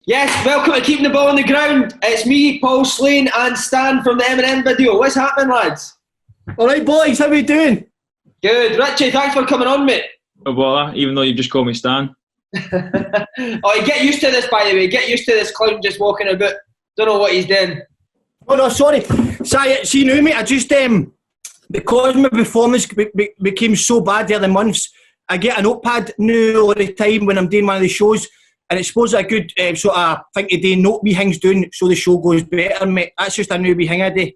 Yes, welcome to Keeping the Ball on the Ground. It's me, Paul Slane, and Stan from the M&M video. What's happening, lads? Alright, boys, how are you doing? Good. Richie, thanks for coming on, mate. No bother, even though you've just called me Stan. Oh, get used to this, by the way. Get used to this clown just walking about. Don't know what he's doing. Oh no, sorry. See now, mate, I just, because my performance became so bad the other months, I get a notepad now all the time when I'm doing one of the shows, and it's supposed to be a good sort of thing to do, note wee things doing so the show goes better, mate. That's just a new wee thing I do.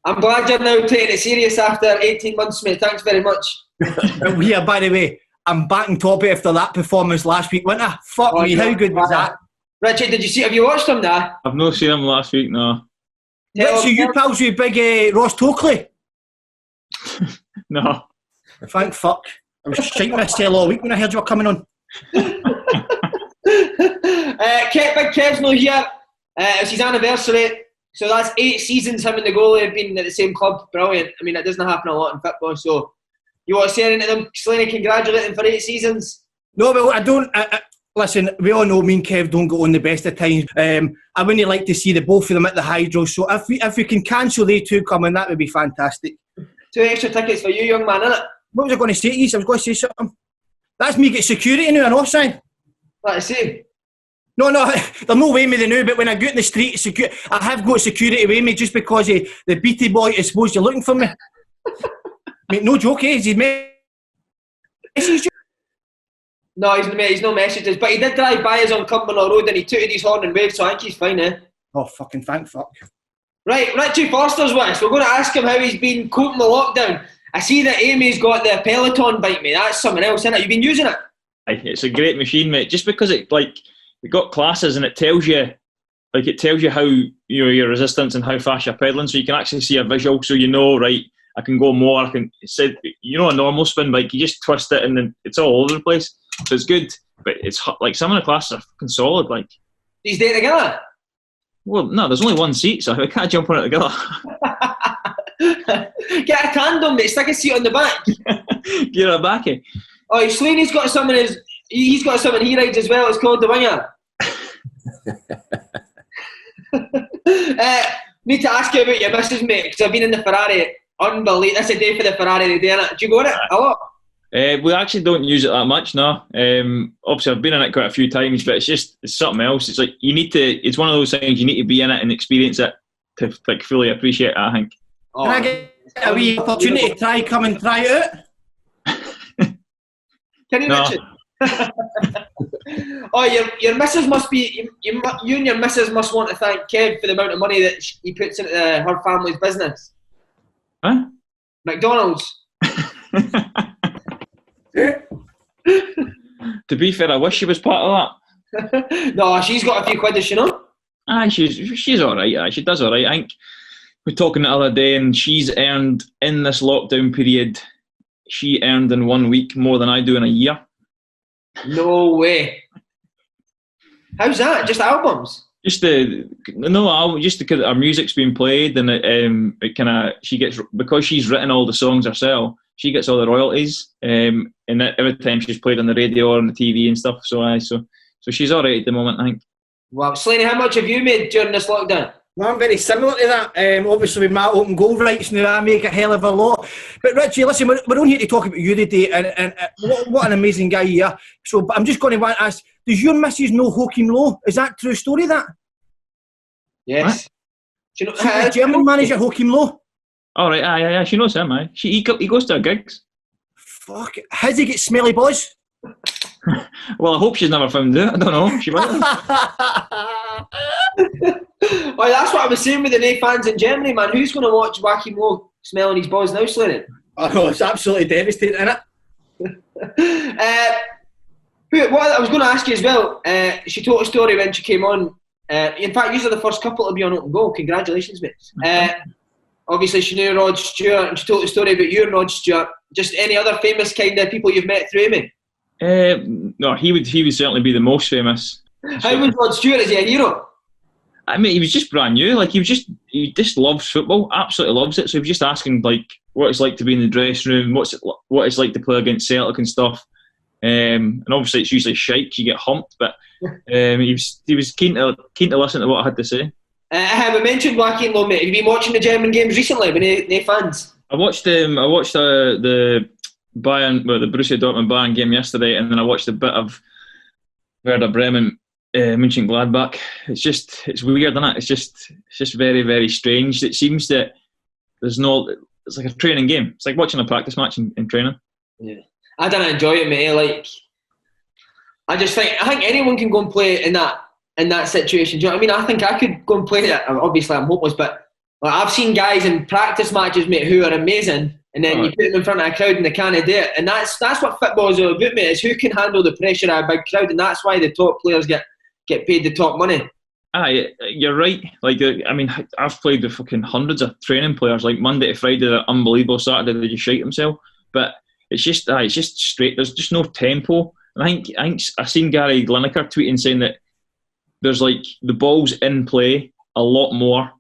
I'm glad you're now taking it serious after 18 months, mate. Thanks very much. Here, by the way, I'm back on top after that performance last week, wasn't I? Fuck me, how good was that? Richard, have you watched him now? I've not seen him last week, no. Richard, you pals with big Ross County? No. Thank fuck. I was shaking myself all week when I heard you were coming on. Big Kev's not here. It's his anniversary. So that's 8 seasons him and the goalie have been at the same club. Brilliant. I mean, it doesn't happen a lot in football. So you want to say anything to them, Slaney, congratulate them for 8 seasons? No, well, I don't. Listen, we all know me and Kev don't go on the best of times. I wouldn't like to see the both of them at the Hydro. So if we can cancel they two coming, that would be fantastic. 2 extra tickets for you, young man, innit? What was I going to say to you? I was going to say something. That's me get security now, an offside. What I say? No, there's no way me the now, but when I go in the street, I have got security with me just because the BT boy is supposed to be looking for me. Mate, no joke, eh? He's messaged you? No, he's no messages, but he did drive by us on Cumbernauld Road and he tooted his horn and waved, so I think he's fine, eh? Oh, fucking thank fuck. Right, Richie Foster's with us. We're going to ask him how he's been coping the lockdown. I see that Amy's got the Peloton bike, mate. That's something else, isn't it? You've been using it? It's a great machine, mate. Just because it got classes and it tells you how your resistance and how fast you're pedaling, so you can actually see a visual, so you know, right, I can go more. I can say, a normal spin bike, you just twist it and then it's all over the place. So it's good, but it's like some of the classes are fucking solid. Like these days together. Well, no, there's only one seat, so I can't jump on it together. Get a tandem, mate. Stick a seat on the back. Get a backie. Oh, Slaney's got something. He's got something he rides as well. It's called the Winger. Need to ask you about your missus, mate, because I've been in the Ferrari. Unbelievable. That's a day for the Ferrari today, innit? Do you go in it a lot? We actually don't use it that much, no. Obviously, I've been in it quite a few times, but it's something else. It's like it's one of those things you need to be in it and experience it to fully appreciate it, I think. Oh, can I get a wee opportunity to come and try it out? Can you mention? Oh, your missus must be. You and your missus must want to thank Kev for the amount of money that he puts into her family's business. Huh? McDonald's. To be fair, I wish she was part of that. No, she's got a few quid, does she know? She's alright. She does alright. I think we were talking the other day, and she's earned in this lockdown period. She earned in 1 week more than I do in a year. No way. How's that? Just albums? Just because our music's being played, and it kind of she gets, because she's written all the songs herself. She gets all the royalties, and every time she's played on the radio or on the TV and stuff. So she's all right at the moment, I think. Wow, Slaney, how much have you made during this lockdown? Well, I'm very similar to that. Obviously, with my open goal rights now, I make a hell of a lot. But Richie, listen, we're on here to talk about you today, and what an amazing guy you are. So, but I'm just going to ask: does your missus know Joachim Low? Is that true story? That? Yes. Do you know the German manager Joachim Low? All right, yeah, she knows him, aye. He goes to her gigs. Fuck, has he get smelly boys? Well, I hope she's never found out. I don't know. She might. Well, that's what I was saying with the Nay fans in Germany, man. Who's going to watch Joachim Low smelling his boys now, Slaney? Oh, it's absolutely devastating, isn't it? What I was going to ask you as well, she told a story when she came on. In fact, you are the first couple to be on Open Goal. Congratulations, mate. Obviously, she knew Rod Stewart, and she told the story about you and Rod Stewart. Just any other famous kind of people you've met through Amy? No, he would certainly be the most famous. How was Rod Stewart? Is he a hero? I mean, he was just brand new. Like he just loves football, absolutely loves it. So he was just asking like what it's like to be in the dressing room, what it's like to play against Celtic and stuff. And obviously it's usually shite 'cause you get humped, but he was keen to listen to what I had to say. We mentioned Wackeen though, mate. Have you been watching the German games recently with any fans? I watched the Bayern, well, the Borussia Dortmund Bayern game yesterday, and then I watched a bit of Werder Bremen, Mönchengladbach. It's weird, isn't it? It's just very, very strange. It seems that it's like a training game. It's like watching a practice match in training. Yeah, I don't enjoy it, mate. Like, I think anyone can go and play in that situation. Do you know what I mean? I think I could go and play it. Obviously, I'm hopeless, but like, I've seen guys in practice matches, mate, who are amazing, and then you put them in front of a crowd and they can't do it. And that's what football is all about, mate. Is who can handle the pressure of a big crowd, and that's why the top players get paid the top money. Aye, you're right. Like, I mean, I've played with fucking hundreds of training players. Like Monday to Friday, they're unbelievable. Saturday, they just shite themselves. But it's just straight. There's just no tempo. And I think I seen Gary Lineker tweeting saying that there's like the ball's in play a lot more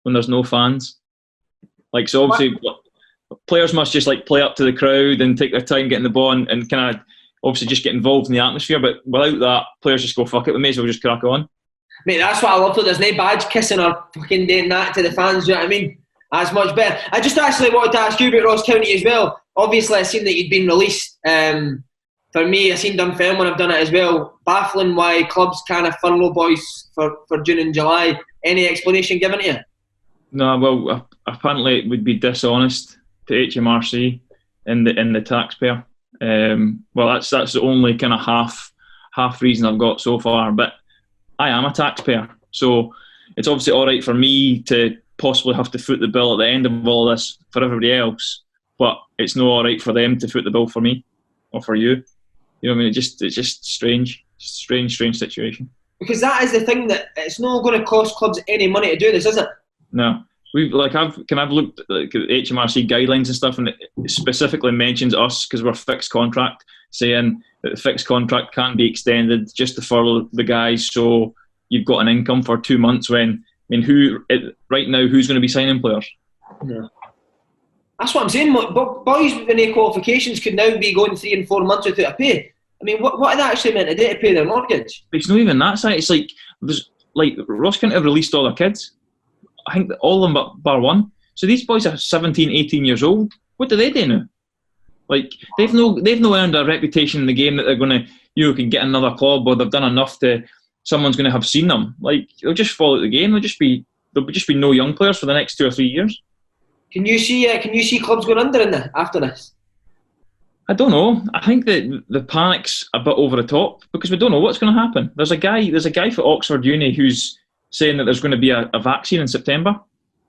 when there's no fans. Like, so obviously players must just like play up to the crowd and take their time getting the ball and kind of obviously just get involved in the atmosphere. But without that, players just go, fuck it, we may as well just crack on. Mate, that's what I love, though. There's no badge kissing or fucking doing that to the fans, you know what I mean? That's much better. I just actually wanted to ask you about Ross County as well. Obviously, I've seen that you'd been released. For me, I've seen Dunfermline when I've done it as well. Baffling why clubs can't furlough boys for June and July. Any explanation given to you? No, well, apparently it would be dishonest to HMRC and the taxpayer. Well, that's the only kind of half reason I've got so far. But I am a taxpayer, so it's obviously all right for me to possibly have to foot the bill at the end of all this for everybody else, but it's not all right for them to foot the bill for me or for you. You know what I mean? It's just strange. Strange situation. Because that is the thing, that it's not going to cost clubs any money to do this, is it? No. I've looked at HMRC guidelines and stuff, and it specifically mentions us because we're fixed contract, saying that the fixed contract can be extended just to furlough the guys, so you've got an income for 2 months. Right now, who's going to be signing players? Yeah. That's what I'm saying. Boys with any qualifications could now be going 3 and 4 months without a pay. I mean, what are they actually meant to do to pay their mortgage? It's not even that side. It's like Ross County have released all their kids. I think all of them bar one. So these boys are 17, 18 years old. What do they do now? Like, they've no earned a reputation in the game that they're going to, can get another club, or they've done enough to someone's going to have seen them. Like, they'll just fall out the game. There'll just be no young players for the next 2 or 3 years. Can you see clubs going under after this? I don't know. I think that the panic's a bit over the top because we don't know what's going to happen. There's a guy for Oxford Uni who's saying that there's going to be a vaccine in September.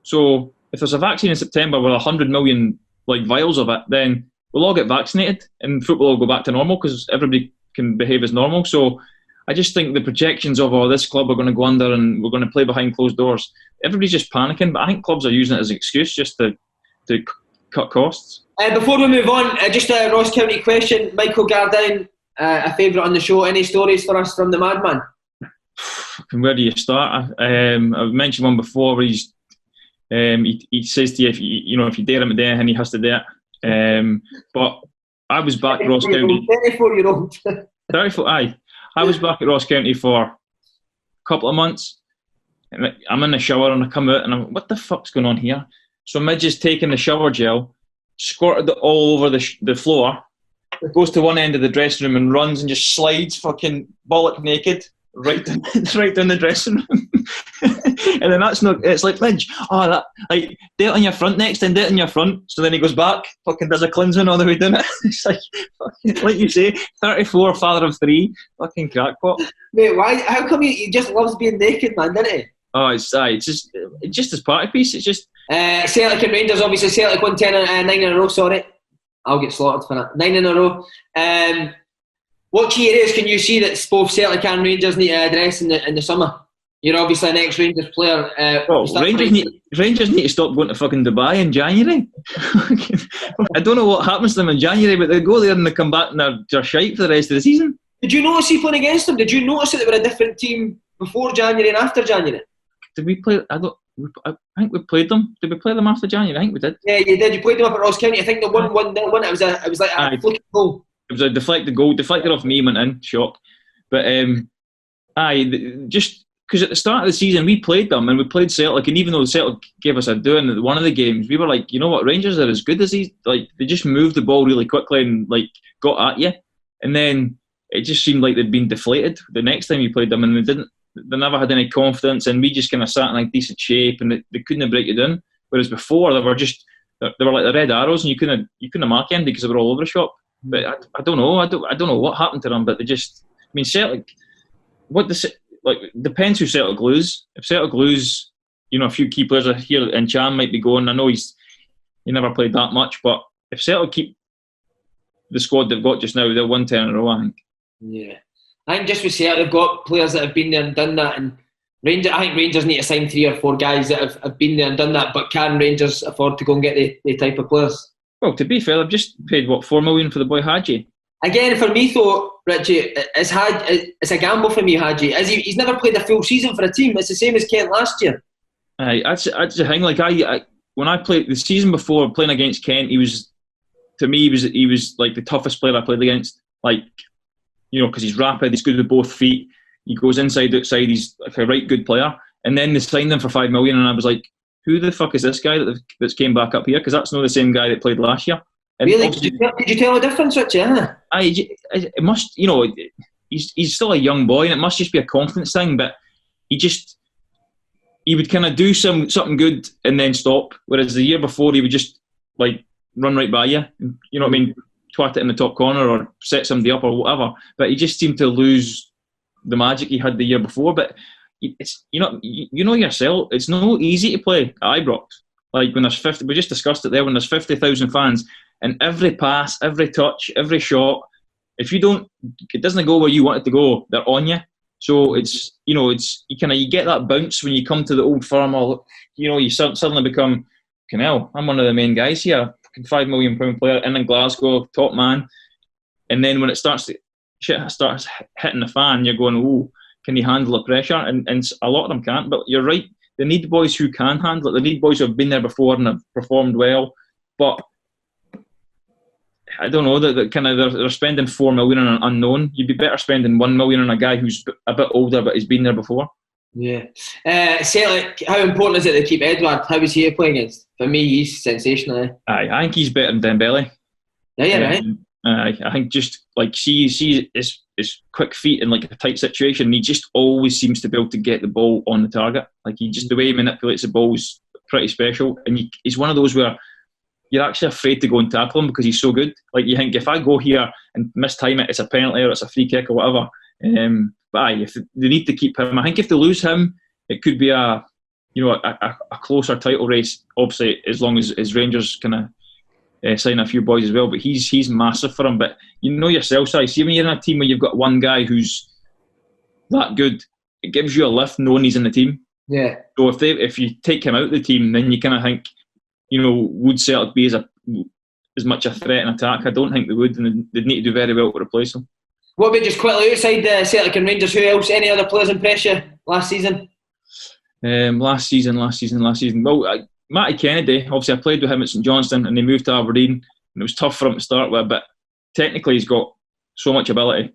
So if there's a vaccine in September with 100 million vials of it, then we'll all get vaccinated and football will go back to normal because everybody can behave as normal. So I just think the projections of this club are going to go under and we're going to play behind closed doors. Everybody's just panicking, but I think clubs are using it as an excuse just to cut costs. Before we move on, just a Ross County question. Michael Gardown, a favourite on the show. Any stories for us from the Madman? Where do you start? I've mentioned one before where he says to you, if you dare him to do anything, he has to do it. But I was back at Ross County. 34-year-old. 34, aye. I was back at Ross County for a couple of months. And I'm in the shower and I come out and I'm, what the fuck's going on here? So Midge is taking the shower gel, squirted it all over the floor, goes to one end of the dressing room and runs and just slides fucking bollock naked right down the dressing room. And then it's like, Midge, do it on your front next and do it on your front. So then he goes back, fucking does a cleansing all the way down it. It's like, fucking, like you say, 34, father of 3, fucking crackpot. Mate, why? How come he just loves being naked, man, doesn't he? Oh, it's just his party piece. It's just Celtic and Rangers. Obviously, Celtic won 9 in a row. Sorry, I'll get slaughtered for that. 9 in a row. What key areas can you see that both Celtic and Rangers need to address in the summer? You're obviously an ex-Rangers player. Rangers need to stop going to fucking Dubai in January. I don't know what happens to them in January, but they go there and they come back and they're shite for the rest of the season. Did you notice he playing against them? Did you notice that they were a different team before January and after January? Did we play? I think we played them. Did we play them after January? I think we did. Yeah, you did. You played them up at Ross County. I think the 1-0 win. It was like a fluky goal. It was a deflected goal, deflected off me, went in, shock. But just because at the start of the season we played them and we played Celtic, and even though Celtic gave us a doing at one of the games, we were like, you know what, Rangers are as good as these. Like, they just moved the ball really quickly and like got at you, and then it just seemed like they'd been deflated the next time we played them, and they never had any confidence, and we just kind of sat in like decent shape, and they couldn't break you down. Whereas before they were like the red arrows, and you couldn't mark anybody because they were all over the shop. But I don't know. I don't know what happened to them. But they just, I mean, Celtic. Depends who Celtic lose. If Celtic lose, you know, a few key players are here, and Chan might be going. I know he never played that much, but if Celtic keep the squad they've got just now, they'll win 10 in a row, I think. Yeah, I think just with Celtic, they've got players that have been there and done that, and I think Rangers need to sign 3 or 4 guys that have been there and done that. But can Rangers afford to go and get the type of players? Well, to be fair, I've just paid $4 million for the boy Hadji. Again, for me though, Richie, it's a gamble for me, Hadji. He's never played a full season for a team. It's the same as Kent last year. That's the thing. Like when I played the season before playing against Kent, he was like the toughest player I played against. Like, you know, because he's rapid, he's good with both feet. He goes inside, outside. He's like a right good player. And then they signed him for $5 million, and I was like, who the fuck is this guy that's came back up here? Because that's not the same guy that played last year. And really? Could you tell the difference, Richie? It must, you know, he's still a young boy, and it must just be a confidence thing. But he would kind of do something good and then stop. Whereas the year before, he would just like run right by you. You know what I mean? Twat it in the top corner or set somebody up or whatever. But he just seemed to lose the magic he had the year before. But it's, you know yourself, it's no easy to play at Ibrox. Like when there's 50, we just discussed it there, when there's 50,000 fans, and every pass, every touch, every shot, if you don't, it doesn't go where you want it to go, they're on you. So it's, you know, you get that bounce when you come to the Old Firm, or, you know, you suddenly become, I'm one of the main guys here, £5 million player in Glasgow, top man. And then when it starts hitting the fan, you're going, oh, can he handle the pressure? And a lot of them can't. But you're right, they need boys who can handle it. They need boys who have been there before and have performed well. But I don't know, they're spending $4 million on an unknown. You'd be better spending $1 million on a guy who's a bit older but he's been there before. Yeah. Celtic, how important is it to keep Edward? How is he playing against? For me, he's sensational. I think he's better than Dembele. Yeah, right. I think just like see his quick feet in like a tight situation. He just always seems to be able to get the ball on the target. Like the way he manipulates the ball is pretty special. And he's one of those where you're actually afraid to go and tackle him because he's so good. Like you think if I go here and mistime it, it's a penalty or it's a free kick or whatever. But if they need to keep him, I think if they lose him, it could be a closer title race. Obviously, as long as Rangers kind of sign a few boys as well, but he's massive for him. But you know yourself, Si, see when you're in a team where you've got one guy who's that good, it gives you a lift knowing he's in the team. Yeah. So if you take him out of the team, then you kind of think, you know, would Celtic be as much a threat in attack? I don't think they would, and they'd need to do very well to replace him. What about just quickly outside Celtic and Rangers? Who else? Any other players impress you last season? Last season. Well, Matty Kennedy, obviously I played with him at St Johnstone and he moved to Aberdeen and it was tough for him to start with, but technically he's got so much ability.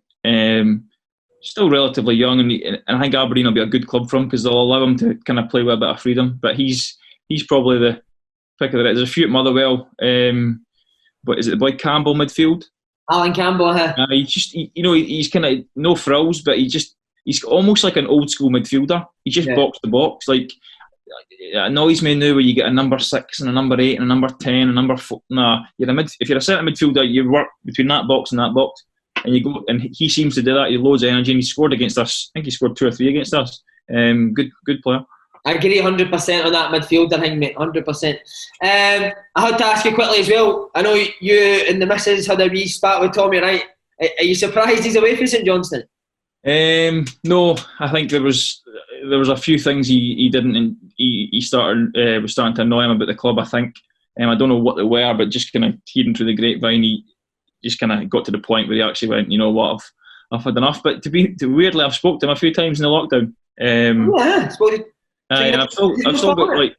Still relatively young, and I think Aberdeen will be a good club for him because they'll allow him to kind of play with a bit of freedom. But he's probably the pick of the right. There's a few at Motherwell, but is it the boy Campbell midfield? Alan Campbell, huh? He's kind of no frills, but he's almost like an old school midfielder. He just box to box. Like it annoys me now where you get a number 6 and a number 8 and a number 10 and a number 4. Nah, if you're a centre midfielder, you work between that box and that box, and you go. And he seems to do that. He has loads of energy, and he scored against us. I think he scored 2 or 3 against us. Good player. I agree 100% on that midfielder thing, mate. 100%. I had to ask you quickly as well. I know you and the missus had a wee spat with Tommy, right? Are you surprised he's away from St Johnstone? No, I think there was a few things he didn't, and he was starting to annoy him about the club. I think I don't know what they were, but just kind of hearing through the grapevine, he just kind of got to the point where he actually went, you know what, I've had enough. But weirdly, I've spoke to him a few times in the lockdown. And I've still got like,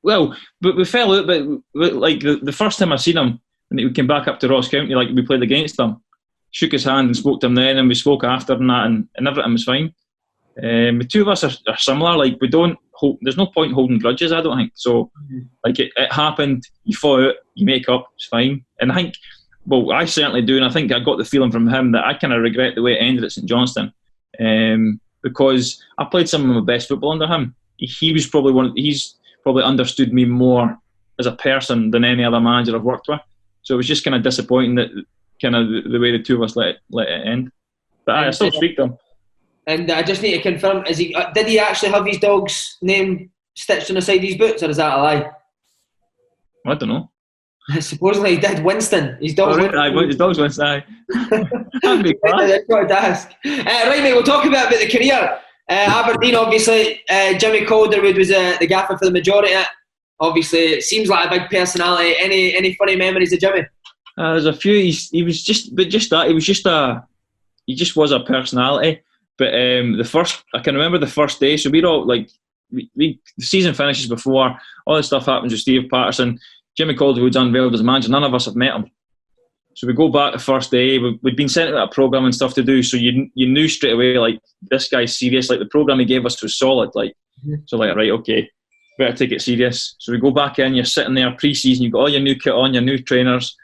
well, but we fell out. But like the first time I seen him, and we came back up to Ross County, like we played against them. shook his hand and spoke to him then, and we spoke after and that, and everything was fine. The two of us are similar. Like, we don't hold, there's no point holding grudges, I don't think. So, like, it happened, you fought out, you make up, it's fine. And I think, well, I certainly do, and I think I got the feeling from him that I kind of regret the way it ended at St Johnstone, because I played some of my best football under him. He was probably he's probably understood me more as a person than any other manager I've worked with. So it was just kind of disappointing that kind of the way the two of us let it end. But I still speak to him. And I just need to confirm: did he actually have his dog's name stitched on the side of his boots, or is that a lie? I don't know. Supposedly he did. Winston. His dog's Winston. His dog's Winston. That'd be class. That's what I'd ask. Right, mate. We'll talk about the career. Aberdeen, obviously. Jimmy Calderwood was the gaffer for the majority of it. Obviously, it seems like a big personality. Any funny memories of Jimmy? There's a few. He was just a personality. But I can remember the first day. So we're all like, the season finishes before all this stuff happens with Steve Patterson. Jimmy Calderwood's unveiled as manager. None of us have met him. So we go back the first day. We'd been sent out a programme and stuff to do. So you knew straight away, like, this guy's serious. Like, the programme he gave us was solid. Like, so like, right, okay, better take it serious. So we go back in. You're sitting there pre-season. You've got all your new kit on, your new trainers,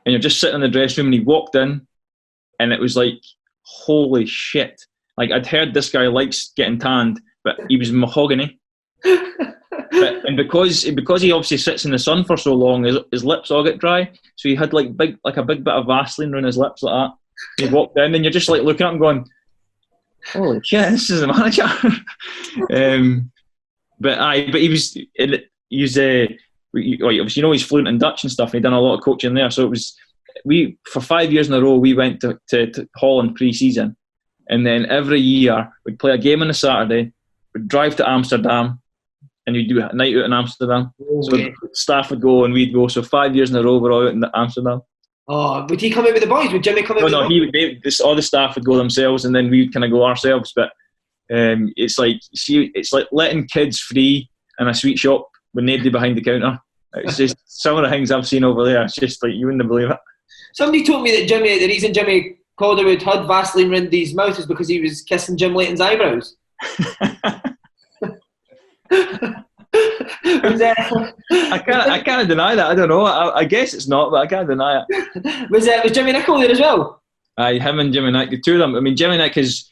and you're just sitting in the dressing room. And he walked in, and it was like, holy shit! Like, I'd heard this guy likes getting tanned, but he was mahogany. And because he obviously sits in the sun for so long, his lips all get dry. So he had like a big bit of Vaseline around his lips like that. He walked in, and you're just like looking up and going, "Holy shit, this is the manager." But he's obviously, he's fluent in Dutch and stuff. And he'd done a lot of coaching there. So it was for 5 years in a row we went to Holland pre-season, and then every year we'd play a game on a Saturday, we'd drive to Amsterdam, and we'd do a night out in Amsterdam. Okay. So staff would go and we'd go. So 5 years in a row we're all out in Amsterdam. Oh, would he come out with the boys? Would Jimmy come out? No, all the staff would go themselves, and then we'd kind of go ourselves. But it's like letting kids free in a sweet shop with nobody behind the counter. It's just some of the things I've seen over there. It's just like, you wouldn't believe it. Somebody told me that the reason Jimmy Calderwood had Vaseline around his mouth is because he was kissing Jim Leighton's eyebrows. I can't deny that. I don't know. I guess it's not, but I can't deny it. Was Jimmy Nicholl there as well? Aye, him and Jimmy Nick, the two of them. I mean, Jimmy Nick is,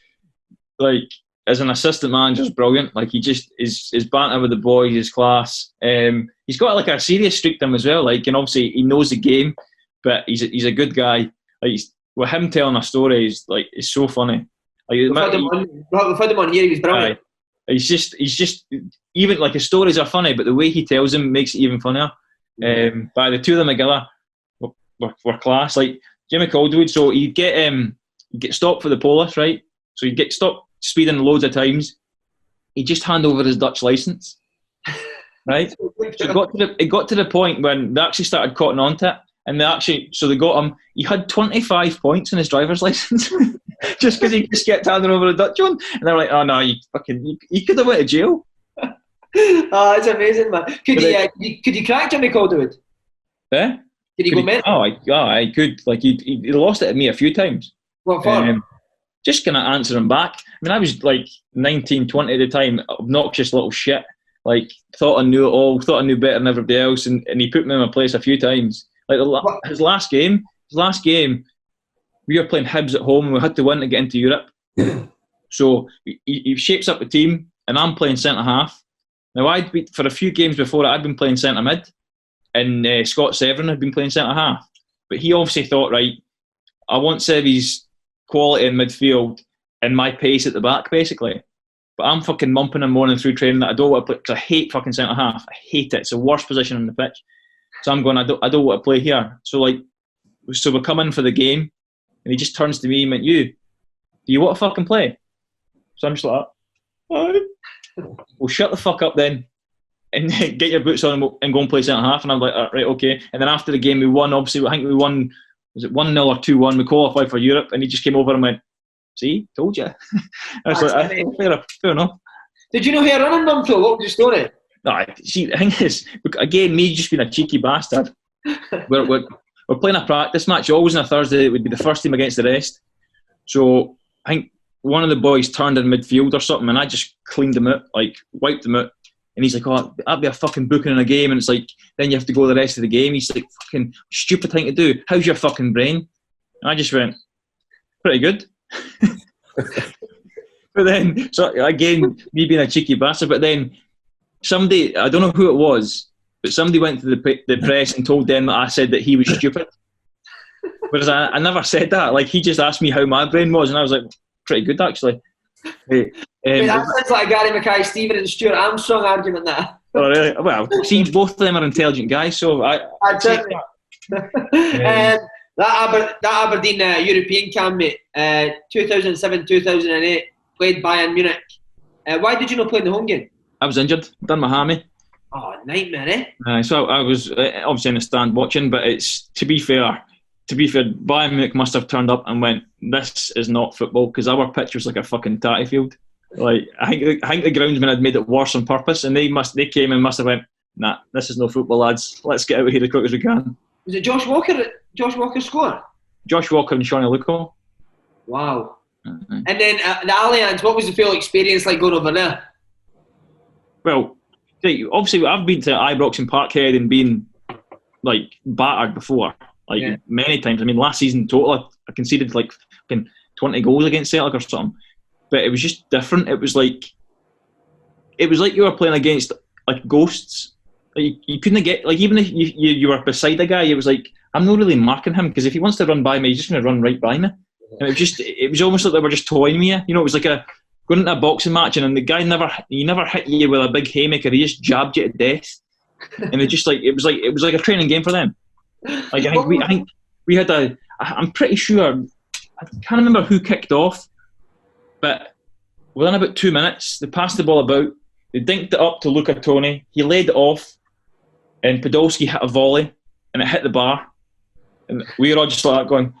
like, as an assistant manager, is brilliant. Like, he just is banter with the boys, his class. He's got like a serious streak to him as well. Like, and obviously he knows the game, but he's a good guy. Like, with him telling a story is like, it's so funny. Like, we've had him on here. He was brilliant. He's just even like, his stories are funny, but the way he tells them makes it even funnier. By the two of them together were class. Like, Jimmy Calderwood, so he'd get stopped for the police, right? So he'd get stopped speeding loads of times. He'd just hand over his Dutch licence, right? So it got to the point when they actually started cotton onto it, and they got him. He had 25 points in his driver's licence just because he just kept handing over a Dutch one, and they were like, "Oh no, you could have went to jail." Oh, that's amazing, man. Could you crack Jimmy Calderwood? Yeah. Did he go mental? I could. Like, he lost it at me a few times. What for? Just kind of answering back. I mean, I was like 19, 20 at the time, obnoxious little shit. Like, thought I knew it all, thought I knew better than everybody else, and he put me in my place a few times. Like, his last game, we were playing Hibs at home, and we had to win to get into Europe. So he shapes up the team, and I'm playing centre half. Now, for a few games before I'd been playing centre mid, and Scott Severin had been playing centre half. But he obviously thought, right, I want Sevy's quality in midfield and my pace at the back, basically. But I'm fucking mumping and moaning through training that I don't want to play, because I hate fucking centre half. I hate it. It's the worst position on the pitch. So I'm going, I don't want to play here. So we come in for the game, and he just turns to me and went, "Do you want to fucking play?" So I'm just like, "Aye." Well, shut the fuck up then, and get your boots on and go and play centre half. And I'm like, right, okay. And then after the game, we won. Obviously, I think we won. Was it 1-0 or 2-1? We qualified for Europe, and he just came over and went, "See, told you." I was like, fair enough. Did you know who I running them for? What was your story? No, see, the thing is, again, me just being a cheeky bastard. We're we're playing a practice match, always on a Thursday. It would be the first team against the rest. So I think one of the boys turned in midfield or something, and I just cleaned him out, like wiped him out. And he's like, "Oh, that'd be a fucking booking in a game." And it's like, then you have to go the rest of the game. He's like, "Fucking stupid thing to do. How's your fucking brain?" And I just went, "Pretty good." But then, so again, me being a cheeky bastard. But then somebody, I don't know who it was, but somebody went to the press and told them that I said that he was stupid. Whereas I never said that. Like, he just asked me how my brain was, and I was like, "Pretty good, actually." That sounds like a Gary Mackay, Stephen and Stuart Armstrong argument, that. Oh, really? Well, see, both of them are intelligent guys, so I take that. That Aberdeen European camp, mate, 2007-2008, played Bayern Munich. Why did you not play in the home game? I was injured, done my hammy. Oh, nightmare, eh? So I was obviously in the stand watching, but it's to be fair, Bayern Munich must have turned up and went, "This is not football," because our pitch was like a fucking tatty field. Like, I think the groundsman had made it worse on purpose, and they came and must have went, "Nah, this is no football, lads. Let's get out of here as quick as we can." Was it Josh Walker? Josh Walker scored? Josh Walker and Shawnee Luco. Wow. Mm-hmm. And then the Allianz, what was the full experience like going over there? Well, obviously I've been to Ibrox and Parkhead and been like battered before, many times. I mean, last season total I conceded like fucking 20 goals against Celtic or something, but it was just different. It was like you were playing against like ghosts. Like, you couldn't get, like, even if you were beside a guy, it was like, I'm not really marking him, because if he wants to run by me, he's just going to run right by me. And it was almost like they were just toying with you. You know, it was like going into a boxing match, and the guy never hit you with a big haymaker. He just jabbed you to death. And it was like a training game for them. Like, I think we had I'm pretty sure, I can't remember who kicked off, but within about 2 minutes, they passed the ball about, they dinked it up to Luca Toni, he laid it off, and Podolski hit a volley, and it hit the bar. And we were all just like that going,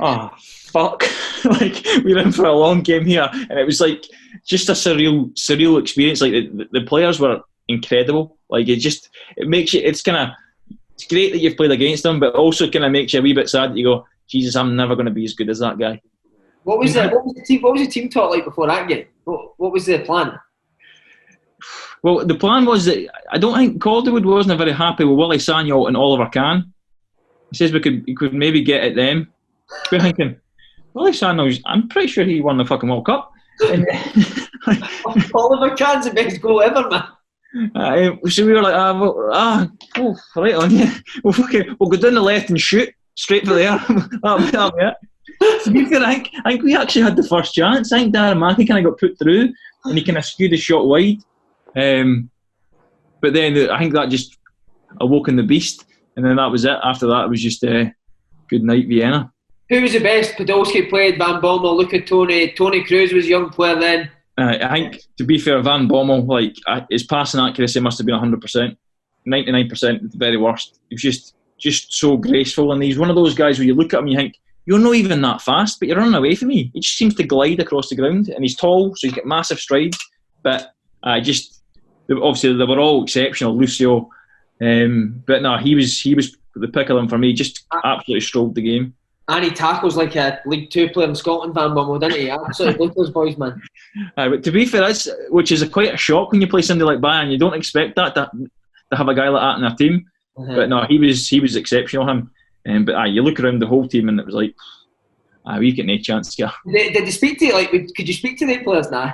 "Oh, fuck." Like, we were in for a long game here. And it was like just a surreal experience. Like, the players were incredible. Like, it makes you, it's great that you've played against them, but also kind of makes you a wee bit sad that you go, "Jesus, I'm never going to be as good as that guy." What was the team talk like before that game? What was the plan? Well, the plan was that I don't think Calderwood wasn't very happy with Willie Sagnol and Oliver Kahn. He says we could maybe get at them. We're thinking, Willie Sagnol, I'm pretty sure he won the fucking World Cup. And, Oliver Kahn's the best goal ever, man. So we were like, right on, yeah. We'll go down the left and shoot straight for there. That'll be it. To be fair, I think we actually had the first chance. I think Darren Mackey kind of got put through, and he kind of skewed the shot wide. But then I think that just awoken the beast, and then that was it. After that, it was just good night, Vienna. Who was the best? Podolski played, Van Bommel, Luca Toni. Tony Cruz was a young player then. I think, to be fair, Van Bommel, like, his passing accuracy must have been 100%, 99% at the very worst. He was just so graceful, and he's one of those guys where you look at him and you think, "You're not even that fast, but you're running away from me." He just seems to glide across the ground, and he's tall, so he's got massive strides. But obviously they were all exceptional, Lucio. But no, he was the pick of them for me. Just absolutely strolled the game. And he tackles like a League Two player in Scotland, Van Bommel, didn't he? Absolutely blew those boys, man. But to be fair, which is quite a shock when you play somebody like Bayern. You don't expect that to have a guy like that in their team. Uh-huh. But no, he was exceptional, him. But you look around the whole team and it was like, we get no chance here. Did they speak to you? Like, could you speak to the players now?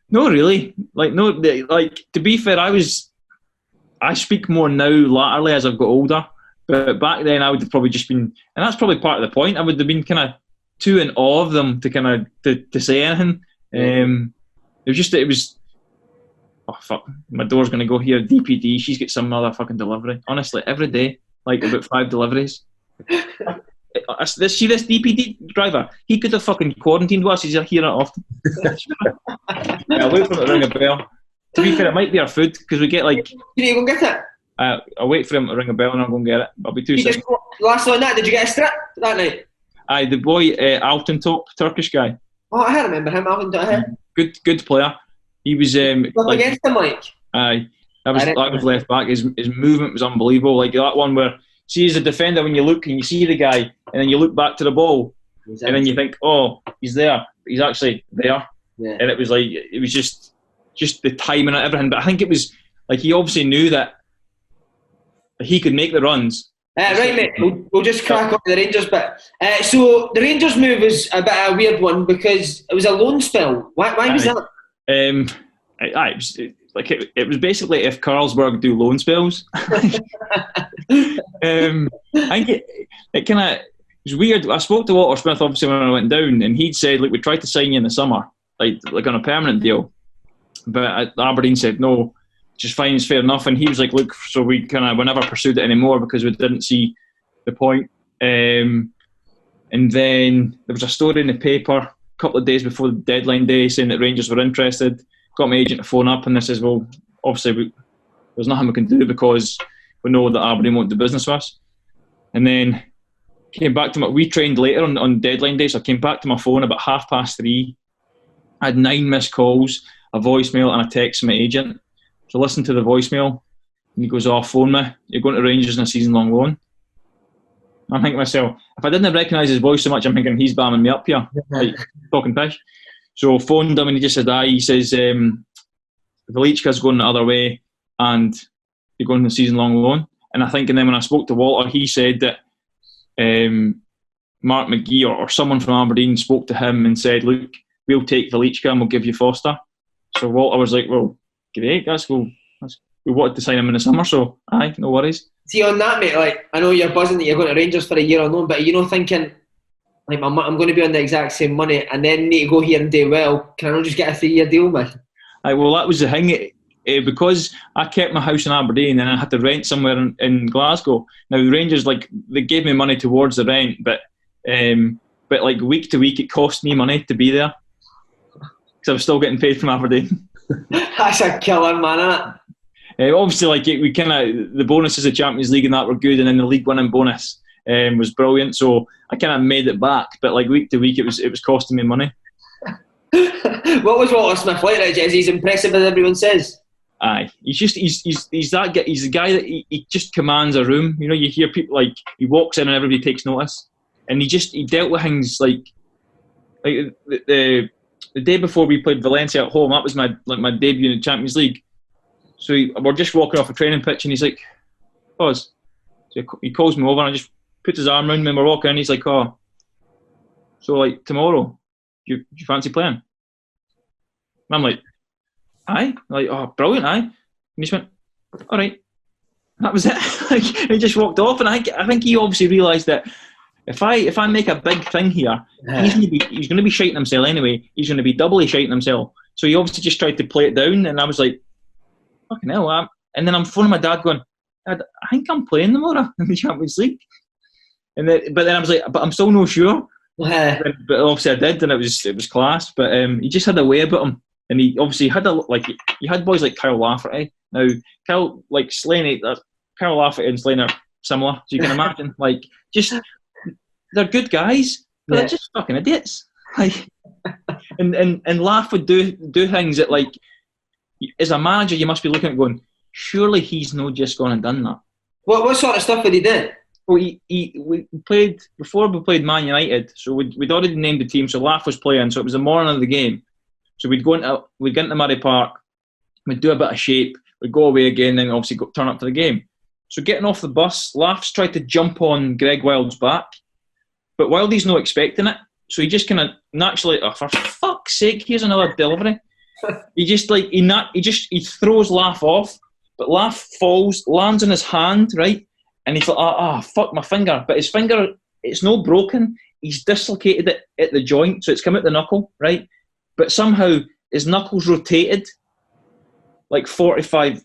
No, really. To be fair, I speak more now latterly as I've got older. But back then I would have probably just been, and that's probably part of the point, I would have been kind of too in awe of them to kind of to say anything. It was oh fuck, my door's going to go here, DPD, she's got some other fucking delivery. Honestly, every day, like about 5 deliveries. See this DPD driver? He could have fucking quarantined us. He's here often. I'll wait for him to ring a bell. To be fair, it might be our food, because we get like... Did you go and get it? I'll wait for him to ring a bell and I'll go and get it. I'll be 2 seconds. Last night, did you get a strip that night? The boy, Alton Top, Turkish guy. Oh, I remember him, Alton Top. Good player. He was... like, against him, like? That was left back. His movement was unbelievable. Like that one where see as a defender when you look and you see the guy, and then you look back to the ball, and then you think, oh, he's there, but he's actually there. Yeah. And it was like, it was just the timing and everything. But I think it was like he obviously knew that he could make the runs. Right, mate. We'll just crack on the Rangers bit. So the Rangers move was a bit of a weird one because it was a loan spell. Why was that? It was basically if Carlsberg do loan spells. I think it kind of was weird. I spoke to Walter Smith obviously when I went down, and he'd said, "Look, we tried to sign you in the summer, like on a permanent deal," but Aberdeen said no. Just fine, it's fair enough. And he was like, look, so we never pursued it anymore because we didn't see the point. And then there was a story in the paper a couple of days before the deadline day saying that Rangers were interested. Got my agent to phone up and they says, well, obviously there's nothing we can do because we know that Aberdeen won't do business with us. And then came back to we trained later on deadline day, so I came back to my phone about 3:30. I had 9 missed calls, a voicemail and a text from my agent. So listen to the voicemail, and he goes, "Oh, phone me. You're going to Rangers in a season-long loan." I'm thinking to myself, if I didn't recognise his voice so much, I'm thinking he's bamming me up here, like talking pish. So phoned him, and he just said, "Aye." He says, "Velichka's going the other way, and you're going to a season-long loan." And I think, and then when I spoke to Walter, he said that Mark McGee or someone from Aberdeen spoke to him and said, "Look, we'll take Velichka and we'll give you Foster." So Walter was like, "Well, great, that's cool. We wanted to sign him in the summer, so aye, no worries." See, on that, mate, like, I know you're buzzing that you're going to Rangers for a year on loan, but you're not thinking, like, I'm going to be on the exact same money and then need to go here and do well. Can I not just get a 3-year deal, man? Aye, well, that was the thing. Because I kept my house in Aberdeen and I had to rent somewhere in Glasgow. Now, the Rangers, like, they gave me money towards the rent, but like, week to week, it cost me money to be there because I was still getting paid from Aberdeen. That's a killer, man, isn't it? Obviously, like, we the bonuses of Champions League and that were good, and then the league winning bonus was brilliant. So I kind of made it back, but like week to week, it was costing me money. What was Walter Smith like? Is he as impressive as everyone says? Aye, he's that guy. He's the guy that he just commands a room. You know, you hear people like he walks in and everybody takes notice, and he dealt with things like the day before we played Valencia at home. That was my debut in the Champions League. So we're just walking off a training pitch, and he's like, "Pause." So he calls me over, and I just puts his arm around me, and we're walking, and he's like, "Oh, so like tomorrow, do you fancy playing?" And I'm like, "Aye." Like, "Oh, brilliant, aye." And he just went, "All right." That was it. Like, he just walked off, and I think he obviously realised that if I make a big thing here, he's going to be shiting himself anyway. He's going to be doubly shiting himself. So he obviously just tried to play it down, and I was like, "Fucking hell!" And then I'm phoning my dad, going, "Dad, I think I'm playing tomorrow in the Champions League." But then I was like, "But I'm still not sure." But obviously I did, and it was class. But he just had a way about him, and he obviously had you had boys like Kyle Lafferty. Now Kyle, like Slaney, Kyle Lafferty and Slaney are similar, so you can imagine, like, just they're good guys, but they're just fucking idiots. Like, and Laff would do things that, like, as a manager you must be looking at going, surely he's not just gone and done that. What sort of stuff did he do? Well, we played before we played Man United, so we'd already named the team. So Laff was playing, so it was the morning of the game. So we'd get into Murray Park, we'd do a bit of shape, we'd go away again, then obviously turn up for the game. So getting off the bus, Laff's tried to jump on Greg Wild's back, but Wildy's not expecting it, so he just kind of naturally, "Oh, for fuck's sake, here's another delivery." He just like he throws Laff off, but Laff falls, lands on his hand, right? And he's like, fuck my finger. But his finger, it's not broken. He's dislocated it at the joint, so it's come out the knuckle, right? But somehow his knuckles rotated like 45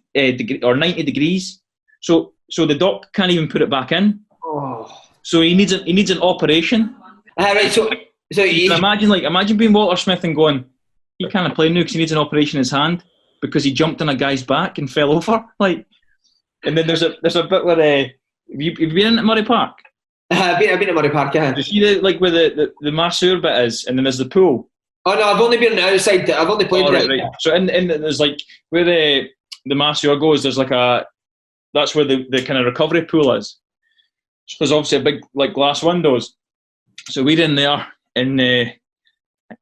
or 90 degrees. So the doc can't even put it back in. Oh. So he needs an operation. Right. So you can imagine being Walter Smith and going, he can't play now because he needs an operation in his hand because he jumped on a guy's back and fell over. Like, and then there's a bit where have you been at Murray Park? I've been at Murray Park, yeah. Do you see where the masseur bit is, and then there's the pool? Oh no, I've only been on the outside. I've only played there. Right. So in there's like where the masseur goes. There's like that's where the kind of recovery pool is. there's obviously a big like glass windows. So we're in there, and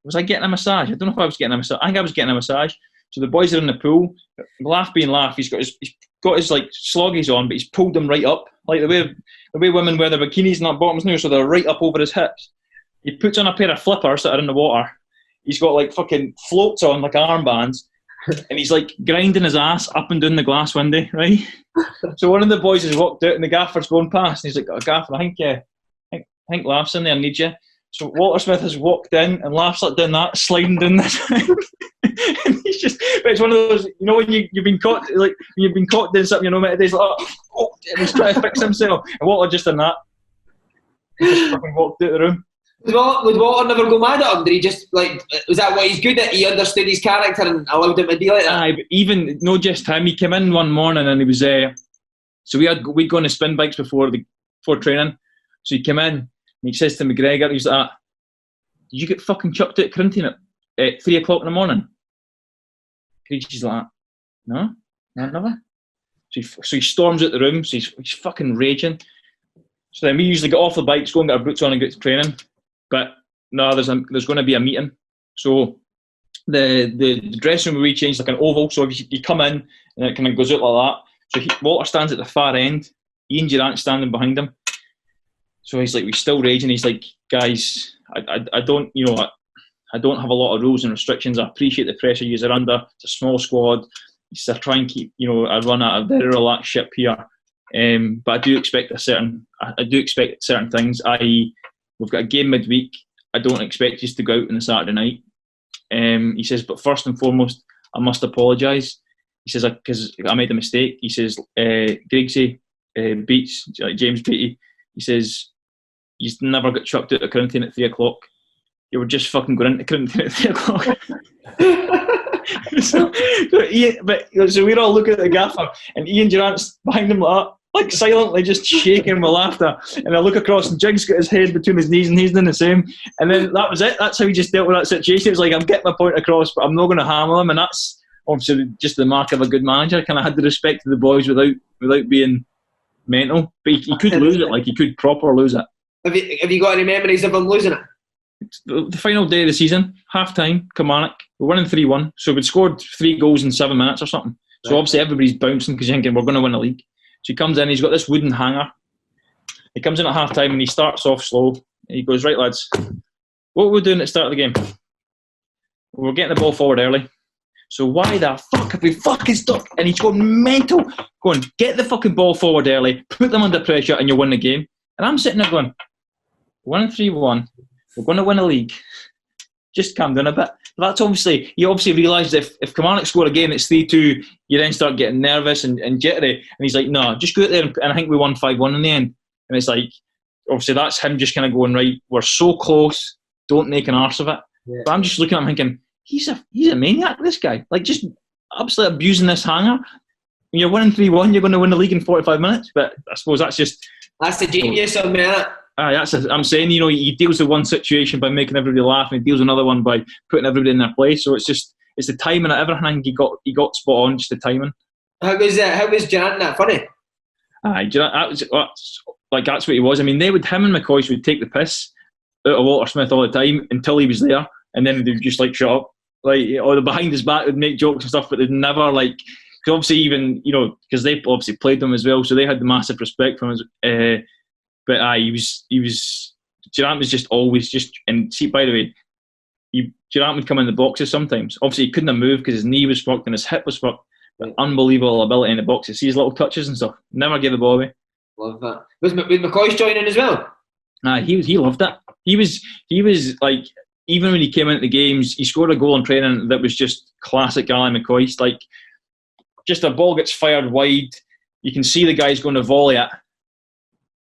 was I getting a massage? I don't know if I was getting a massage. I think I was getting a massage. So the boys are in the pool. Laugh being laugh. He's got his like sloggies on, but he's pulled them right up, like the way women wear their bikinis and that bottoms now, so they're right up over his hips. He puts on a pair of flippers that are in the water. He's got like fucking floats on, like armbands, and he's like grinding his ass up and down the glass window, right? So one of the boys has walked out, and the gaffer's going past, and he's like, "Gaffer, I think Laugh's in there, I need you." So Walter Smith has walked in, and Laugh's like doing that, sliding down this. And he's just, but it's one of those, you know, when you've been caught, like you've been caught doing something, you know, he's like, oh, and he's trying to fix himself, and Walter just done that. He just fucking walked out the room. Would Walter never go mad at him? Did he just, like, was that what he's good at? He understood his character and allowed him to be like that? Aye, but even, not just him, he came in one morning and he was, so we'd gone to spin bikes before training. So he came in and he says to McGregor, he's like, "Did you get fucking chucked out Corinthian at 3 o'clock in the morning?" Creechy's like, "No, never." So he storms out the room, so he's fucking raging. So then we usually get off the bikes, go and get our boots on and get to training. But no, there's going to be a meeting. So the dressing room we changed like an oval. So if you come in and it kind of goes out like that. So Walter stands at the far end. Ian Durant's standing behind him. So he's like, we're still raging. He's like, "Guys, I don't, you know, I don't have a lot of rules and restrictions. I appreciate the pressure you're under. It's a small squad. He said, I try and keep, you know, I run at a very relaxed ship here. But I do expect certain things, i.e. we've got a game midweek. I don't expect you to go out on a Saturday night." He says, "But first and foremost, I must apologise." He says, "Because I made a mistake." He says, "Griggsy, Beats, like James Beattie," he says, "You never got chucked out of Corinthian at 3 o'clock. You were just fucking going into Corinthian at 3 o'clock." So we're all looking at the gaffer, and Ian Durant's behind him like silently just shaking with laughter. And I look across, and Jig's got his head between his knees, and he's doing the same. And then that was it. That's how he just dealt with that situation. It was like, I'm getting my point across, but I'm not going to hammer him. And that's obviously just the mark of a good manager. Kind of had the respect of the boys without being mental. But he could lose it, like he could proper lose it. Have you got any memories of him losing it? The final day of the season, half-time, Kilmarnock, we're winning 3-1. So we'd scored 3 goals in 7 minutes or something. So obviously everybody's bouncing because you're thinking we're going to win the league. So he comes in, he's got this wooden hanger. He comes in at half-time and he starts off slow. He goes, "Right, lads, what were we doing at the start of the game? We're getting the ball forward early. So why the fuck have we fucking stopped?" And he's going mental, going, "Get the fucking ball forward early, put them under pressure and you'll win the game." And I'm sitting there going, "We're winning 3-1. We're going to win a league. Just calm down a bit." But that's obviously, you obviously realise if Kilmarnock score a game that's 3-2, you then start getting nervous and jittery. And he's like, "No, just go out there." And I think we won 5-1 in the end. And it's like, obviously that's him just kind of going, "Right, we're so close, don't make an arse of it." Yeah. But I'm just looking at him thinking, he's a maniac, this guy. Like, just absolutely abusing this hanger. When you're winning 3-1, you're going to win the league in 45 minutes. But I suppose that's the genius of it. I'm saying, you know, he deals with one situation by making everybody laugh, and he deals with another one by putting everybody in their place. So it's the timing of everything. He got spot on, just the timing. How was Durant that funny? That's what he was. I mean, him and McCoy would take the piss out of Walter Smith all the time until he was there, and then they'd just like shut up, like, or the behind his back would make jokes and stuff, but they'd never like. Cause obviously, even, you know, because they obviously played them as well, so they had the massive respect for him. But Durant was just always just, and see, by the way, Durant would come in the boxes sometimes. Obviously, he couldn't have moved because his knee was fucked and his hip was fucked. But unbelievable ability in the boxes. See his little touches and stuff. Never gave the ball away. Love that. Was McCoy joining as well? He loved it. He was like, even when he came into the games, he scored a goal in training that was just classic Alan McCoy. Like, just a ball gets fired wide. You can see the guy's going to volley it.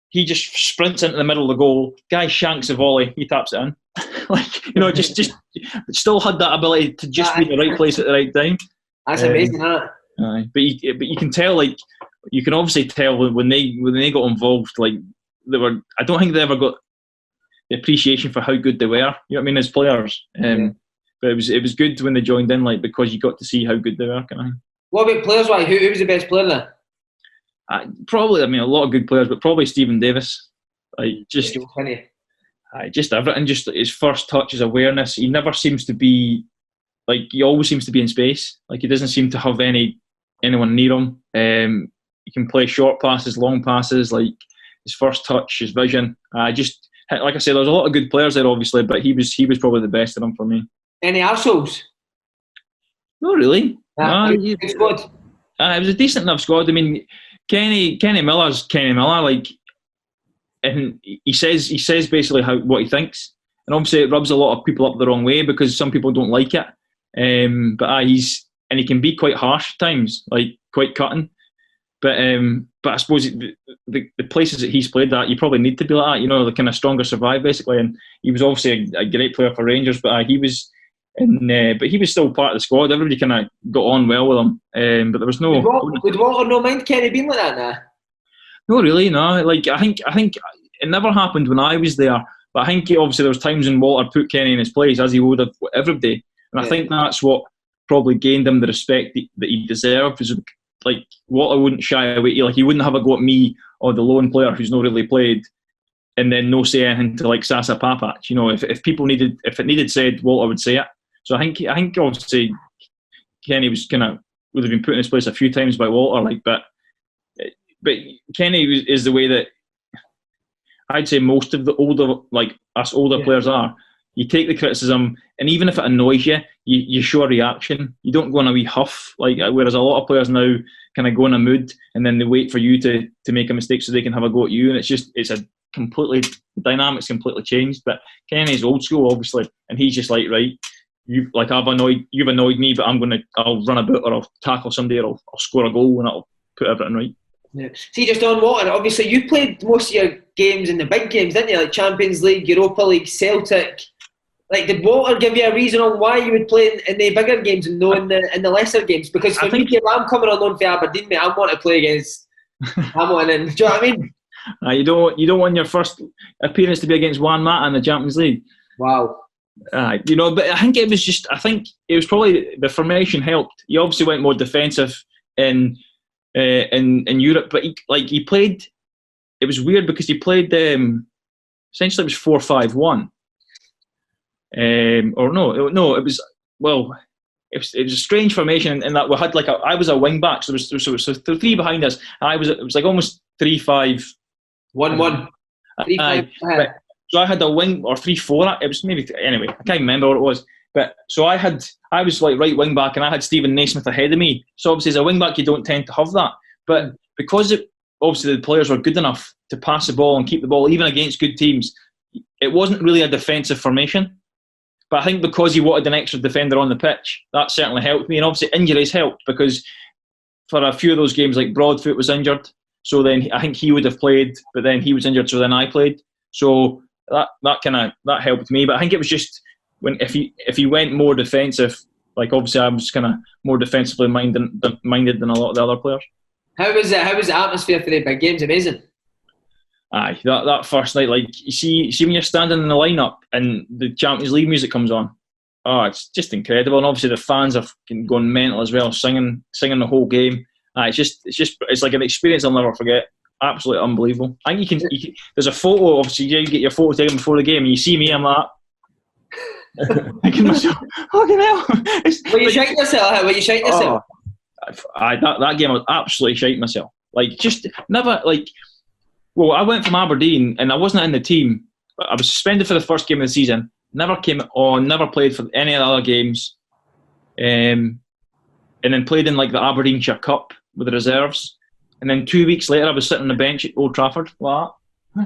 He just sprints into the middle of the goal. Guy shanks the volley. He taps it in. Like, you know, just still had that ability to just be in the right place at the right time. That's amazing, isn't it? But you can tell, like, you can obviously tell when they got involved, like, they were. I don't think they ever got the appreciation for how good they were. You know what I mean, as players. But it was good when they joined in, like, because you got to see how good they were. Kind of. What about players? Who was the best player there? Probably, I mean, a lot of good players, but probably Stephen Davis. Like just everything. Just his first touch, his awareness. He never seems to be like. He always seems to be in space. Like he doesn't seem to have anyone near him. He can play short passes, long passes. Like his first touch, his vision. Just like I said, there's a lot of good players there, obviously, but he was probably the best of them for me. Any arseholes? Not really. Good squad. It was a decent enough squad. I mean, Kenny Miller's Kenny Miller. Like, and he says basically what he thinks, and obviously it rubs a lot of people up the wrong way because some people don't like it. But he can be quite harsh at times, like quite cutting. But I suppose the places that he's played at, you probably need to be like that, you know, the kind of stronger survive basically. And he was obviously a great player for Rangers, but he was still part of the squad. Everybody kind of got on well with him. But there was no. Would Walter no mind Kenny being like that now? No, really, no. Like I think it never happened when I was there. But I think obviously there was times when Walter put Kenny in his place, as he would have every day. And I think that's what probably gained him the respect that he deserved. Was like Walter wouldn't shy away. He wouldn't have a go at me or the lone player who's not really played, and then no say anything to like Sasa Papac. You know, if it needed said, Walter would say it. So I think obviously Kenny would have been put in his place a few times by Walter. Like, but Kenny is the way that I'd say most of the older players are. You take the criticism, and even if it annoys you, you show a reaction. You don't go in a wee huff, like whereas a lot of players now kind of go in a mood and then they wait for you to make a mistake so they can have a go at you, and the dynamic's completely changed. But Kenny's old school, obviously, and he's just like, right, you've annoyed me, but I'll run a bit, or I'll tackle somebody, or I'll score a goal, and I'll put everything right. Yeah. See, just on Walter, obviously you played most of your games in the big games, didn't you? Like Champions League, Europa League, Celtic. Like, did Walter give you a reason on why you would play in the bigger games and no in the lesser games? Because for me, if I'm coming on loan for Aberdeen, mate, I want to play against Hamilton. Do you know what I mean? You don't want your first appearance to be against Juan Mata in the Champions League. Wow. But I think it was probably the formation helped. He obviously went more defensive in Europe, but he played. It was weird because he played. Essentially, it was 4-5-1. It was a strange formation in that we had I was a wing back, so there was three behind us. It was like almost 3-5-1-1. 3-5. So I had a wing, or 3-4. It was maybe anyway. I can't remember what it was. But so I was like right wing back, and I had Stephen Naismith ahead of me. So obviously as a wing back, you don't tend to have that. But because obviously the players were good enough to pass the ball and keep the ball even against good teams, it wasn't really a defensive formation. But I think because he wanted an extra defender on the pitch, that certainly helped me. And obviously injuries helped, because for a few of those games, like Broadfoot was injured, so then I think he would have played, but then he was injured, so then I played. So that helped me. But I think it was just if he went more defensive, like obviously I was kind of more defensively minded than a lot of the other players. How was the atmosphere for the big games? Amazing. Aye, that first night, like you see when you're standing in the lineup and the Champions League music comes on, it's just incredible. And obviously the fans are going mental as well, singing the whole game. It's like an experience I'll never forget. Absolutely unbelievable. I think you can there's a photo. Obviously, you get your photo taken before the game, and you see me. I'm like, thinking myself, fucking hell. Were you shaking yourself? That game I was absolutely shaking myself. Like just never like. Well, I went from Aberdeen and I wasn't in the team. I was suspended for the first game of the season. Never came on. Never played for any other games. And then played in like the Aberdeenshire Cup with the reserves. And then 2 weeks later, I was sitting on the bench at Old Trafford. What?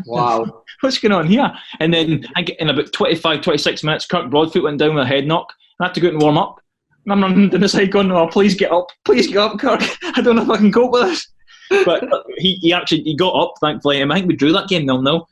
Wow. What's going on here? And then in about 25, 26 minutes, Kirk Broadfoot went down with a head knock. I had to go out and warm up. And I'm running down the side going, "Oh, please get up, Kirk. I don't know if I can cope with this." But he got up, thankfully. I think we drew that game 0-0.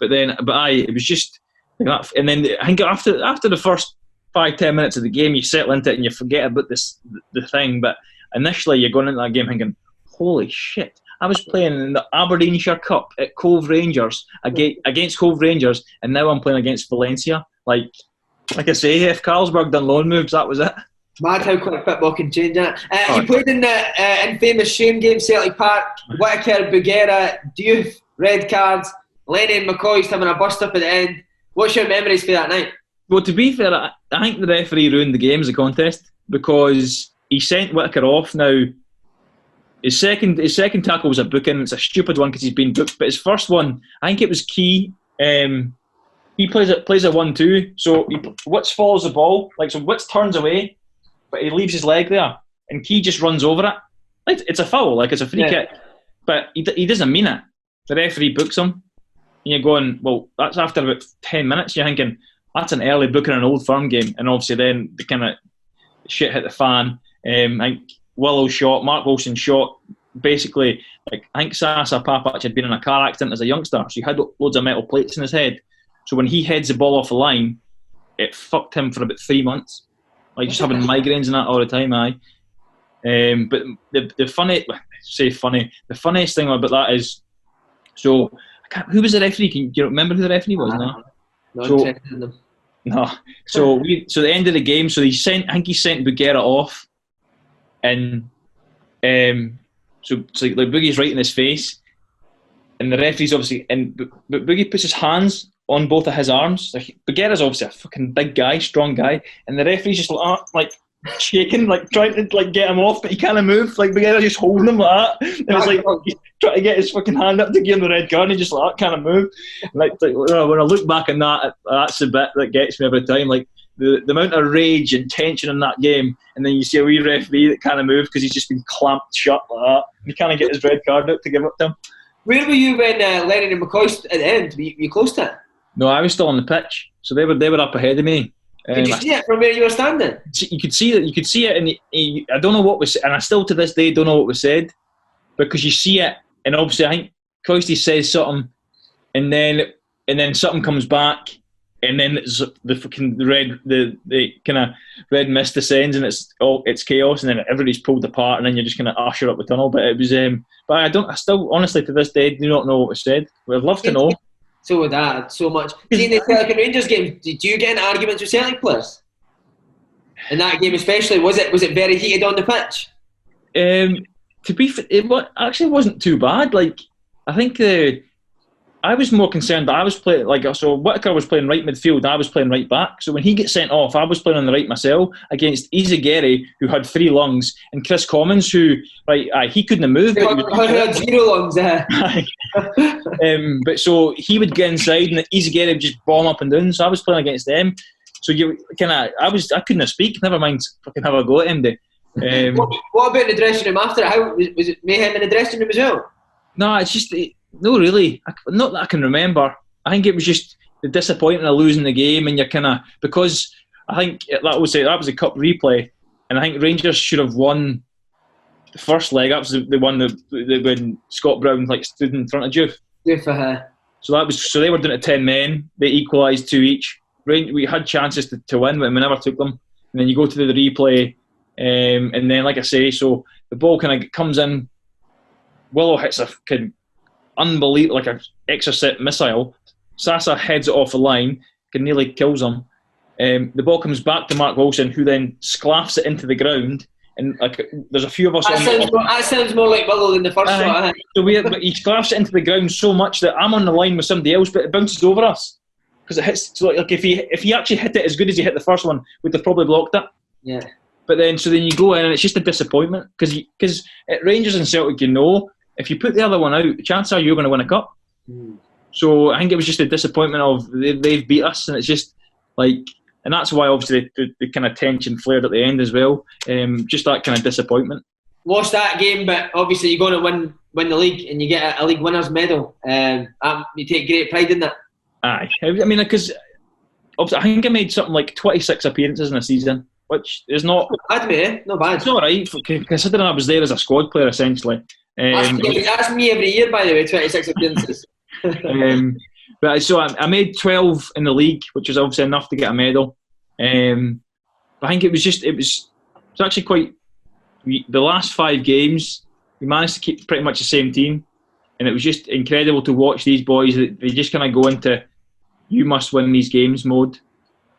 It was just like that. And then I think after the first 5-10 minutes of the game, you settle into it and you forget about the thing. But initially, you're going into that game thinking, "Holy shit! I was playing in the Aberdeenshire Cup at Cove Rangers against Cove Rangers, and now I'm playing against Valencia." Like I say, if Carlsberg done loan moves, that was it. Mad how quick football can change that. You played in the infamous shame game, Celtic Park, Whittaker, Bugera, Diouf. red cards, Lenny and McCoy's having a bust up at the end. What's your memories for that night? Well, to be fair, I think the referee ruined the game as a contest because he sent Whittaker off. Now, his second tackle was a booking. It's a stupid one because he's been booked. But his first one, I think it was key. He plays a 1-2. So Witts follows the ball. So Witts turns away, but he leaves his leg there. And Key just runs over it. It's a foul, it's a free kick. But he doesn't mean it. The referee books him. And you're going, well, that's after about 10 minutes. You're thinking, that's an early booking in an Old Firm game. And obviously then the kind of shit hit the fan. I think Willow shot, Mark Wilson shot. Basically, I think Sasa Papac had been in a car accident as a youngster. So he had loads of metal plates in his head. So when he heads the ball off the line, it fucked him for about 3 months. Just having migraines and that all the time, aye. But the funniest thing about that is, so who was the referee? Do you remember who the referee was? No. So the end of the game, so I think he sent Bugera off, and so Boogie's right in his face, and the referee's obviously, but Boogie puts his hands on both of his arms. Bugera's obviously a fucking big guy, strong guy, and the referee's just shaking, trying to get him off, but he can't move. Bugera's just holding him like that. And it's he's trying to get his fucking hand up to give him the red card, and he just can't move. When I look back on that, that's the bit that gets me every time. The amount of rage and tension in that game, and then you see a wee referee that can't move because he's just been clamped shut like that. And he can't get his red card out to give it to him. Where were you when Lennon and McCoy at the end? Were you close to it? No, I was still on the pitch, so they were up ahead of me. Did you see it from where you were standing? You could see it, and I don't know what was, and I still to this day don't know what was said, because you see it, and obviously I think Coisty says something, and then something comes back, and then it's the kind of red mist descends, and it's chaos, and then everybody's pulled apart, and then you're just kind of usher up the tunnel. But it was, but I still honestly to this day do not know what was said. I'd love to know. So would that, so much. See, in the Celtic and Rangers game, did you get in arguments with Celtic players? In that game especially, was it very heated on the pitch? To be fair, it actually wasn't too bad. I think I was more concerned that I was playing, so Whittaker was playing right midfield, I was playing right back. So when he gets sent off, I was playing on the right myself against Izagiri, who had 3 lungs, and Chris Commons, who, he couldn't have moved. He had 0 lungs, but so he would get inside, and Izagiri would just bomb up and down. So I was playing against them. So you I couldn't speak. Never mind, fucking have a go at him. What about the dressing room after it? How was it mayhem in the dressing room as well? No, it's just. No, really. Not that I can remember. I think it was just the disappointment of losing the game, and you're because I think that was a cup replay, and I think Rangers should have won the first leg. That was the one that when Scott Brown stood in front of Juve. So they were down to 10 men. They equalised 2 each. We had chances to win, but we never took them. And then you go to the replay, and then like I say, so the ball kind of comes in. Willow hits a unbelievable, an exocet missile. Sasa heads it off the line, nearly kills him. The ball comes back to Mark Wilson, who then sclaffs it into the ground. And there's a few of us. That sounds more like Willow than the first shot. So he sclaffs it into the ground so much that I'm on the line with somebody else, but it bounces over us because it hits. So if he actually hit it as good as he hit the first one, we'd have probably blocked it. Yeah. But then you go in, and it's just a disappointment because at Rangers and Celtic, if you put the other one out, chances are you're going to win a cup. So I think it was just a disappointment of they've beat us, and it's just and that's why obviously the kind of tension flared at the end as well. Just that kind of disappointment. Lost that game, but obviously you're going to win the league, and you get a league winners medal. You take great pride in that. Aye, I mean, because I think I made something like 26 appearances in a season, which is not bad, mate. Not bad. It's all right considering I was there as a squad player essentially. That's me every year, by the way, 26 appearances. But so I made 12 in the league, which was obviously enough to get a medal. But I think it was actually quite. The last 5 games, we managed to keep pretty much the same team, and it was just incredible to watch these boys. They just kind of go into you must win these games mode,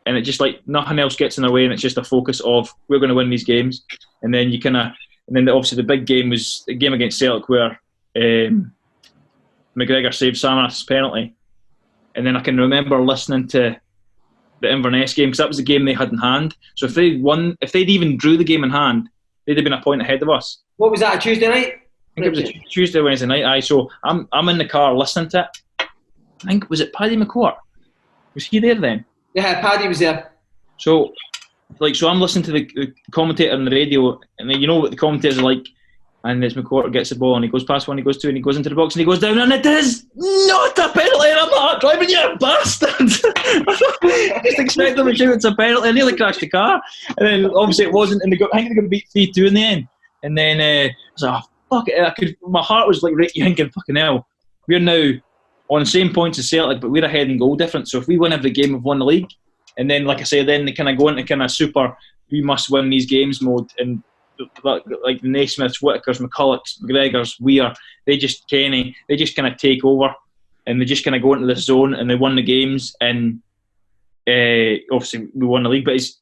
and it just nothing else gets in their way, and it's just a focus of we're going to win these games, and then you kind of. And then obviously the big game was the game against Celtic where McGregor saved Samaras' penalty, and then I can remember listening to the Inverness game, because that was the game they had in hand. So if they'd even drew the game in hand, they'd have been a point ahead of us. What was that, a Tuesday night? I think it was a Tuesday, Wednesday night. Aye, so I'm in the car listening to it. I think, was it Paddy McCourt? Was he there then? Yeah, Paddy was there. So I'm listening to the commentator on the radio, and you know what the commentators are like. And as McCourt gets the ball, and he goes past one, he goes two, and he goes into the box, and he goes down, and it is not a penalty. And I'm like, driving, you bastard! Just expect them to shoot it's a penalty. I nearly crashed the car, and then obviously it wasn't. And I think they got beat 3-2 in the end. And then I was like, oh, fuck it. My heart was like, right, you thinking, fucking hell, we're now on the same points as Celtic, but we're ahead in goal difference. So if we win every game, we've won the league. And then, like I say, then they kind of go into kind of super, we must win these games mode. And like the Naismiths, Whitakers, McCullochs, McGregors, Weir, they just kind of take over, and they just kind of go into this zone, and they won the games, and obviously we won the league. But it's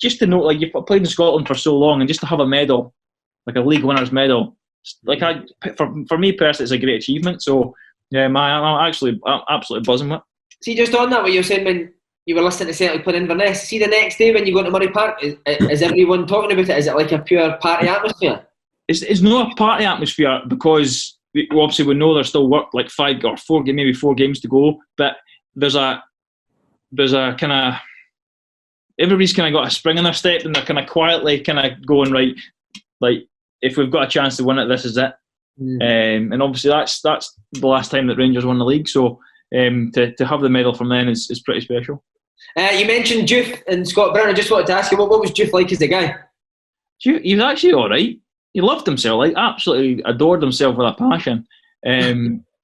just to know, like, you've played in Scotland for so long, and just to have a medal, like a league winner's medal, like for me personally, it's a great achievement. So yeah, I'm absolutely buzzing with it. See, just on that, what you were saying when you were listening to Celtic play Inverness, see the next day when you go to Murray Park, is everyone talking about it? Is it like a pure party atmosphere? It's not a party atmosphere, because obviously we know there's still work, like 5 or 4, maybe 4 games to go. But there's a kind of, everybody's kind of got a spring in their step, and they're kind of quietly kind of going, right, like, if we've got a chance to win it, this is it. And obviously that's the last time that Rangers won the league. So to have the medal from then is pretty special. You mentioned Diouf and Scott Brown. I just wanted to ask you, what was Diouf like as a guy? He was actually all right. He loved himself, like absolutely adored himself with a passion.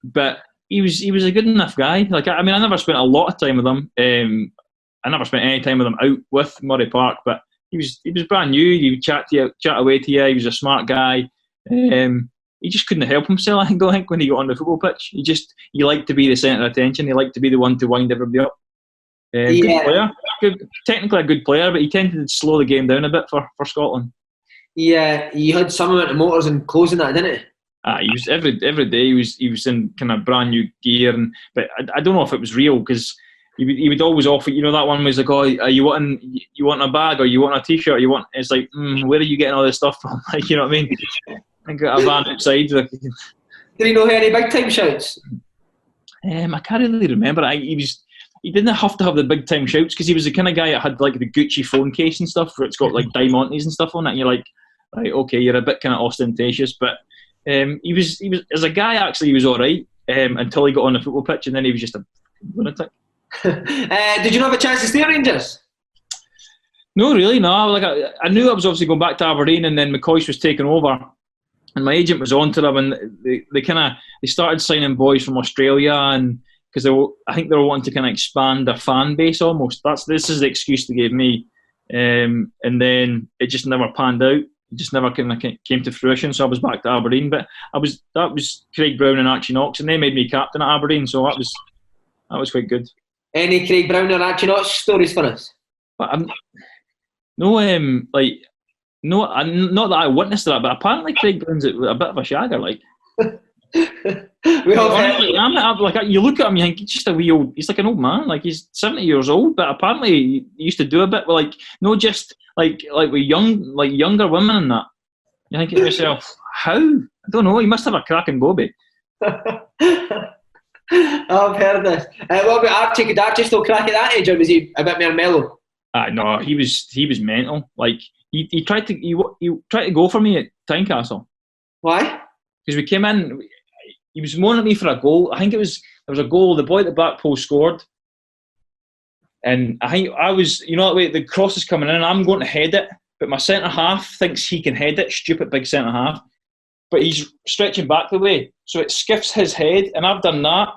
But he was a good enough guy. Like, I mean, I never spent a lot of time with him. I never spent any time with him out with Murray Park, but he was brand new. He would chat away to you. He was a smart guy. He just couldn't help himself. I think when he got on the football pitch, he liked to be the centre of attention. He liked to be the one to wind everybody up. Good player, technically a good player, but he tended to slow the game down a bit for Scotland. Yeah, he had some amount of motors and clothes in that, didn't he? He was every day. He was in kind of brand new gear, but I don't know if it was real, because he would always offer. You know, that one was like, "Oh, you want a bag, or you want a T-shirt? You want?" It's like, where are you getting all this stuff from? Like, you know what I mean? I got a van outside. Did he know any big time shouts? I can't really remember. He didn't have to have the big time shouts, because he was the kind of guy that had like the Gucci phone case and stuff, where it's got like diamantes and stuff on it. And you're like, right, okay, you're a bit kind of ostentatious, but he was as a guy, actually he was all right until he got on the football pitch, and then he was just a lunatic. Did you not have a chance to stay at Rangers? No, really, no. Like I knew I was obviously going back to Aberdeen, and then McCoist was taking over, and my agent was on to them, and they started signing boys from Australia, and because I think they were wanting to kind of expand their fan base almost. This is the excuse they gave me, and then it just never panned out. It just never kind of came to fruition. So I was back to Aberdeen, but that was Craig Brown and Archie Knox, and they made me captain at Aberdeen, so that was quite good. Any Craig Brown or Archie Knox stories for us? But not that I witnessed that, but apparently Craig Brown's a bit of a shagger, like. We all like, you look at him, you think he's just a wee old. He's like an old man, like he's 70 years old. But apparently, he used to do a bit with like, not just like with younger women and that. You think to yourself, how? I don't know. He must have a cracking bobby. I've heard this. What about Archie? Could Archie still crack at that age, or was he a bit more mellow? No, he was mental. Like he tried to go for me at Tynecastle. Why? Because we came in, he was moaning at me for a goal. I think there was a goal. The boy at the back post scored, and I think I was, you know, that way the cross is coming in, and I'm going to head it, but my centre half thinks he can head it. Stupid big centre half, but he's stretching back the way, so it skiffs his head, and I've done that,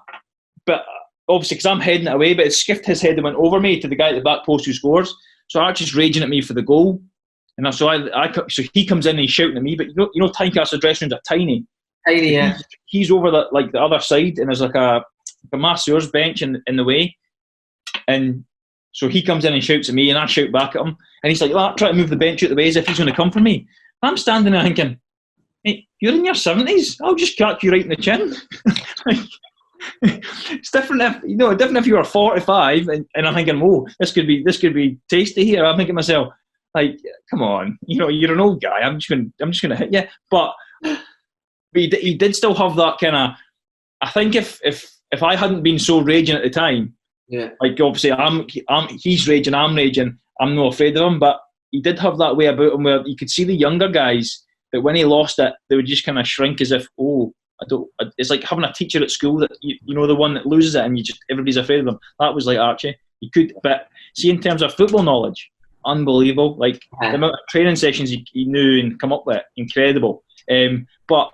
but obviously because I'm heading it away, but it skiffed his head and went over me to the guy at the back post who scores. So Archie's raging at me for the goal, and so he comes in and he's shouting at me. But you know, Tynecastle dressing rooms are tiny. Tiny, yeah. He's over the other side, and there's like a masseur's bench in the way, and so he comes in and shouts at me, and I shout back at him, and he's like, try to move the bench out of the way as if he's going to come for me. I'm standing there thinking, Hey, you're in your 70s. I'll just crack you right in the chin. It's different if you were 45 and I'm thinking, oh, this could be tasty here. I'm thinking to myself, like, come on, you're an old guy. I'm just gonna hit you. But he did still have that kind of. I think if I hadn't been so raging at the time, yeah, like obviously he's raging, I'm raging. I'm not afraid of him, but he did have that way about him where you could see the younger guys that when he lost it, they would just kind of shrink as if, oh, it's like having a teacher at school that the one that loses it and everybody's afraid of them. That was like Archie. He could, but see, in terms of football knowledge, unbelievable. Like the amount of training sessions he knew and come up with, incredible. But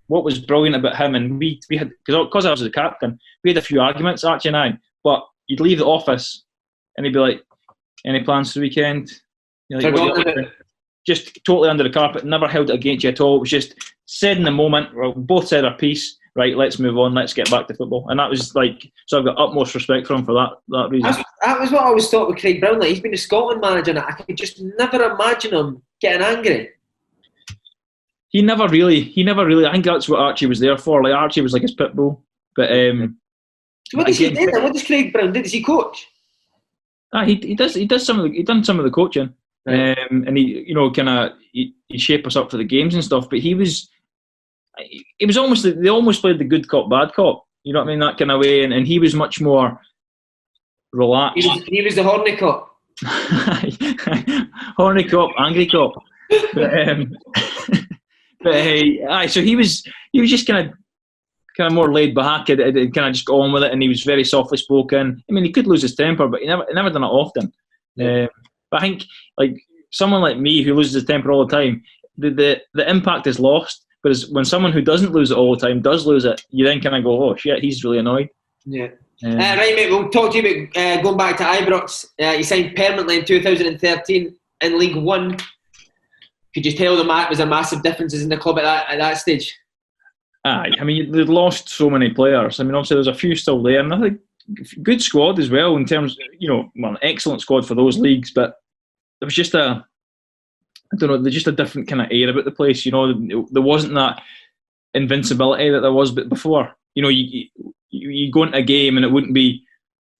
what was brilliant about him, and we had, because I was the captain, we had a few arguments, Archie and I. But you'd leave the office and he'd be like, "Any plans for the weekend?" Just totally under the carpet, never held it against you at all. It was just said in the moment. Well, both said our piece. Right, let's move on. Let's get back to football. And that was like, so I've got utmost respect for him for that reason. That was what I always thought with Craig Brown. Like, he's been a Scotland manager, and I could just never imagine him getting angry. He never really. I think that's what Archie was there for. Like Archie was like his pit bull. But so what does he do then? What does Craig Brown do? Does he coach? He does. He done some of the coaching. Right. And he shape us up for the games and stuff. But he was almost, they almost played the good cop, bad cop. You know what I mean? That kind of way. And he was much more relaxed. He was the horny cop. Horny cop, angry cop. So he was just kind of more laid back and kind of just go on with it. And he was very softly spoken. I mean, he could lose his temper, but he never done it often. Yeah. But I think, like, someone like me who loses his temper all the time, the impact is lost. But when someone who doesn't lose it all the time does lose it, you then kind of go, oh shit, he's really annoyed. Yeah. Right, mate, we'll talk to you about going back to Ibrox. You signed permanently in 2013 in League One. Could you tell was there massive differences in the club at that stage? Aye, I mean, they'd lost so many players. I mean, obviously there's a few still there, and I think good squad as well in terms, an excellent squad for those leagues, but there was just just a different kind of air about the place. There wasn't that invincibility that there was before. You go into a game and it wouldn't be,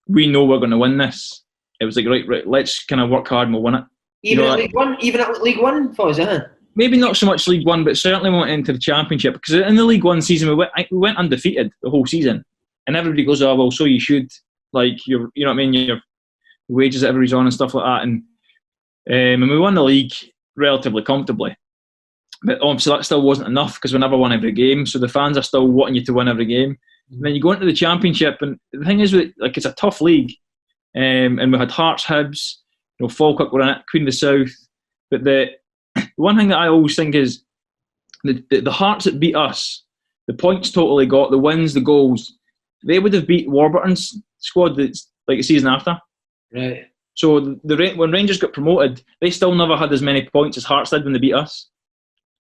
we know we're going to win this. It was like, right, let's kind of work hard and we'll win it. Even at League One, for us, huh? Maybe not so much League One, but certainly we went into the Championship, because in the League One season we went undefeated the whole season. And everybody goes, oh, well, so you should. Like, you know what I mean? Your wages that everybody's on and stuff like that. And we won the league relatively comfortably. But obviously that still wasn't enough, because we never won every game. So the fans are still wanting you to win every game. And then you go into the Championship, and the thing is, it's a tough league. And we had Hearts, Hibs, Falkirk were in it, Queen of the South. But the one thing that I always think is the Hearts that beat us, the points totally got, the wins, the goals, they would have beat Warburton's squad that's like the season after. Right. So when Rangers got promoted, they still never had as many points as Hearts did when they beat us.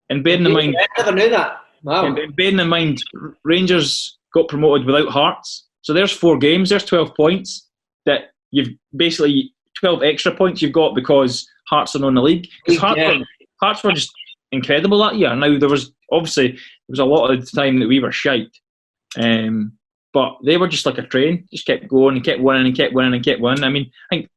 And bearing in mind, I never knew that. Wow. And bearing in mind, Rangers got promoted without Hearts. So there's 4 games, there's 12 points that you've basically 12 extra points you've got because Hearts are not in the league. Because Hearts were just incredible that year. Now there was a lot of the time that we were shite. But they were just like a train, just kept going and kept winning and kept winning and kept winning. I mean, I think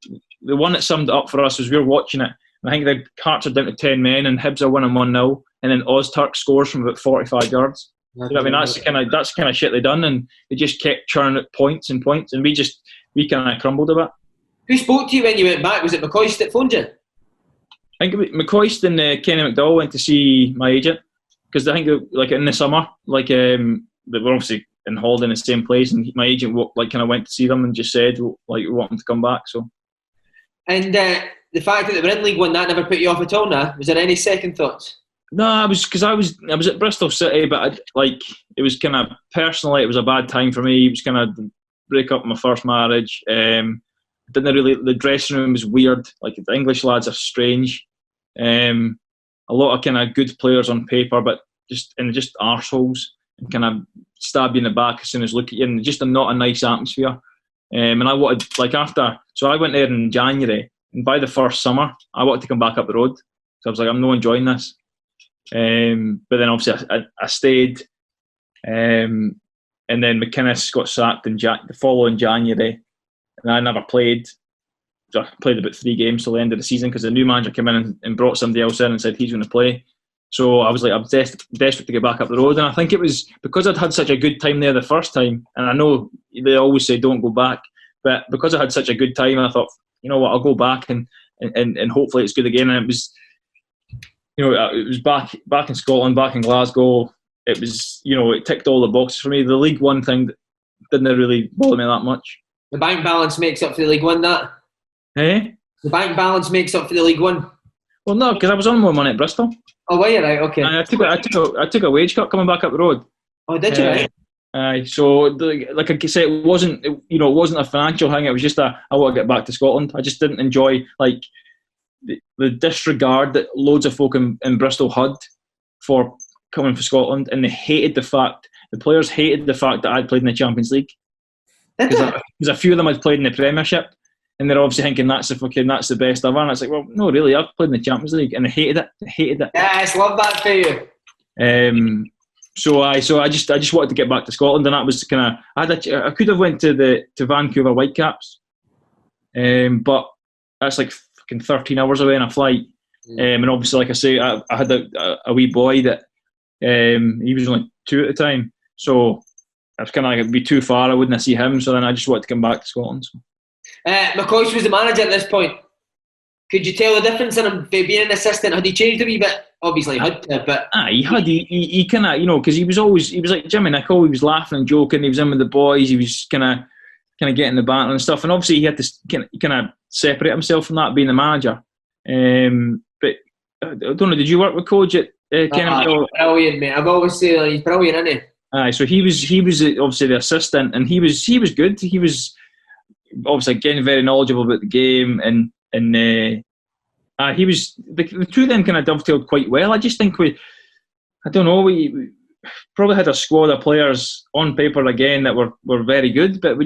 the one that summed it up for us was we were watching it, and I think the Hearts are down to 10 men and Hibs are winning 1-0, and then Ozturk scores from about 45 yards. I mean, that's the kind of shit they done, and they just kept churning out points and points, and we kind of crumbled a bit. Who spoke to you when you went back? Was it McCoist that phoned you? I think McCoist and Kenny McDowell went to see my agent, because I think like in the summer, like they were obviously in holiday in the same place, and my agent went to see them and just said, like, we want them to come back. So, and the fact that they were in League One, that never put you off at all. Now, was there any second thoughts? No, I was at Bristol City, but it was kind of personally, it was a bad time for me. It was kind of break up my first marriage. The dressing room was weird. Like, the English lads are strange. A lot of kind of good players on paper, but just arseholes, and kind of stab you in the back as soon as look at you, and just not a nice atmosphere. And I wanted, so I went there in January, and by the first summer, I wanted to come back up the road. So I was like, I'm not enjoying this. But then obviously I stayed, and then McInnes got sacked in the following January, and I never played. So I played about 3 games till the end of the season because the new manager came in and brought somebody else in and said he's going to play. So I was desperate to get back up the road, and I think it was because I'd had such a good time there the first time, and I know they always say don't go back, but because I had such a good time, I thought, you know what, I'll go back and hopefully it's good again. And it was, it was back in Scotland, back in Glasgow. It was, it ticked all the boxes for me. The League One thing didn't really bother me that much. The bank balance makes up for the League One, that? Eh? The bank balance makes up for the League One? Well, no, because I was on more money at Bristol. Oh, were you? Right, okay. I took a wage cut coming back up the road. Oh, did you? Right. So, like I said, it wasn't a financial thing. It was just I want to get back to Scotland. I just didn't enjoy the disregard that loads of folk in Bristol had for coming for Scotland, and the players hated the fact that I'd played in the Champions League. Because a few of them had played in the Premiership, and they're obviously thinking that's the best ever. And it's like, well, no, really, I've played in the Champions League, and they hated it. Yes, love that for you. So I just wanted to get back to Scotland, and that was kind of I could have went to Vancouver Whitecaps, but that's like fucking 13 hours away on a flight, and obviously, like I say, I had a wee boy that he was only 2 at the time, so I was kind of like, it'd be too far. I wouldn't see him, so then I just wanted to come back to Scotland. So. McCoist was the manager at this point. Could you tell the difference in him being an assistant? Had he changed a wee bit? Obviously, he had to, but he had. He kind of, because he was like Jimmy Nicholl. He was laughing and joking. He was in with the boys. He was kind of getting the banter and stuff. And obviously, he had to kind of separate himself from that, being the manager. But I don't know. Did you work with Coach at Kennedy? Brilliant, mate. I've always said he's brilliant, isn't he? So he was obviously the assistant, and he was good. He was obviously again very knowledgeable about the game, and he was the two of them kind of dovetailed quite well. I just think we probably had a squad of players on paper again that were very good, but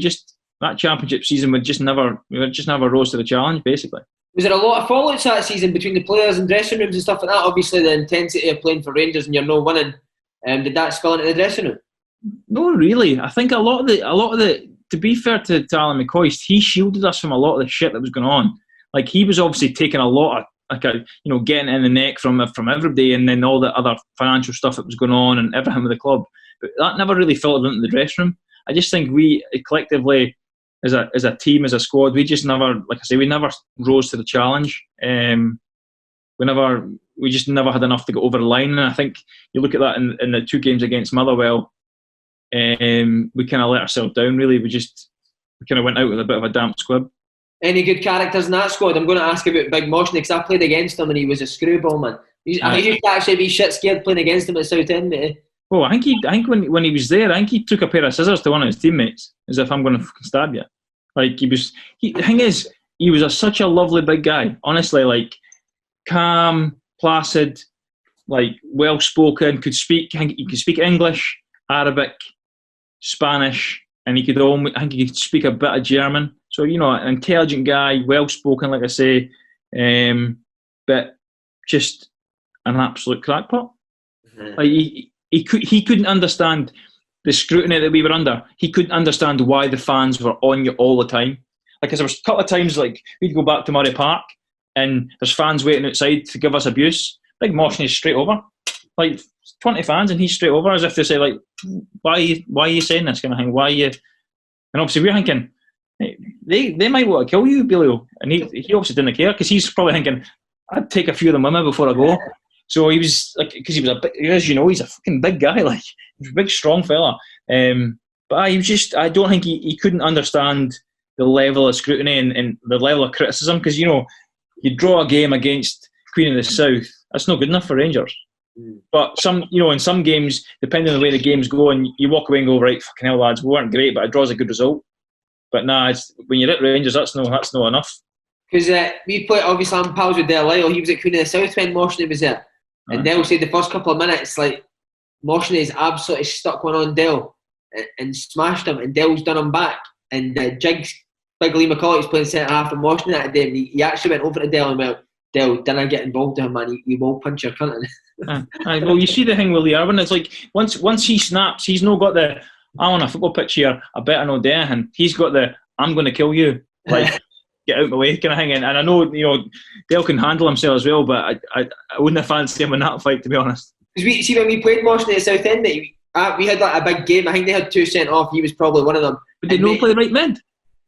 that championship season we just never rose to the challenge. Basically, was there a lot of fallouts that season between the players and dressing rooms and stuff like that? Obviously, the intensity of playing for Rangers and you're not winning. Did that spill into the dressing room? No, really. I think a lot of the. To be fair to Alan McCoist, he shielded us from a lot of the shit that was going on. Like, he was obviously taking a lot of getting in the neck from everybody, and then all the other financial stuff that was going on and everything with the club. But that never really filtered into the dressing room. I just think we collectively, as a team, as a squad, we just never, like I say, we never rose to the challenge. We just never had enough to go over the line. And I think you look at that in the 2 games against Motherwell, we kind of let ourselves down. Really, we kind of went out with a bit of a damp squib. Any good characters in that squad? I'm going to ask about Big Moshney because I played against him and he was a screwball, man. I used to actually be shit scared playing against him at Southend, mate. Well, I think when he was there, I think he took a pair of scissors to one of his teammates, as if I'm going to fucking stab you. Like, the thing is, he was such a lovely big guy. Honestly, like, calm, placid, like, well spoken. He could speak English, Arabic, Spanish, and I think he could speak a bit of German. So, an intelligent guy, well spoken, like I say, but just an absolute crackpot. Mm-hmm. Like he couldn't understand the scrutiny that we were under. He couldn't understand why the fans were on you all the time. Like, there was a couple of times, like, we'd go back to Murray Park and there's fans waiting outside to give us abuse. Big Moshney's straight over. Like, 20 fans and he's straight over as if to say, like, why are you saying this kind of thing? Why are you? And obviously we're thinking, hey, they might want to kill you, Billy. And he obviously didn't care because he's probably thinking, I'd take a few of them with me before I go. So he was like, because he was a big, as you know, he's a fucking big guy, like, he's a big strong fella. But he was just, I don't think he couldn't understand the level of scrutiny and the level of criticism, because you draw a game against Queen of the South, that's not good enough for Rangers. But in some games, depending on the way the games go, and you walk away and go, right, fucking hell, lads, we weren't great, but it draws a good result. But when you're at Rangers, that's not enough. Because we played, obviously, I'm pals with Del Lyle. He was at Queen of the South when Moshney was there. And Del said the first couple of minutes, like, Moshney's absolutely stuck one on Del and smashed him, and Del's done him back. And Jiggs, Big Lee McCullough's playing centre half, and Moshney that day, and he actually went over to Del and went, Dale, didn't get involved with him, man. You will punch your cunt in. Well, you see the thing with Lee Irwin, it's like once he snaps, he's not got the I'm on a football pitch here, I better not do anything. He's got the I'm going to kill you, like get out of the way kind of thing. And I know Dale can handle himself as well, but I wouldn't have fancied him in that fight, to be honest. Because see when we played Mosney at Southend, we had like a big game. I think they had 2 sent off. He was probably one of them. But did no play right mid?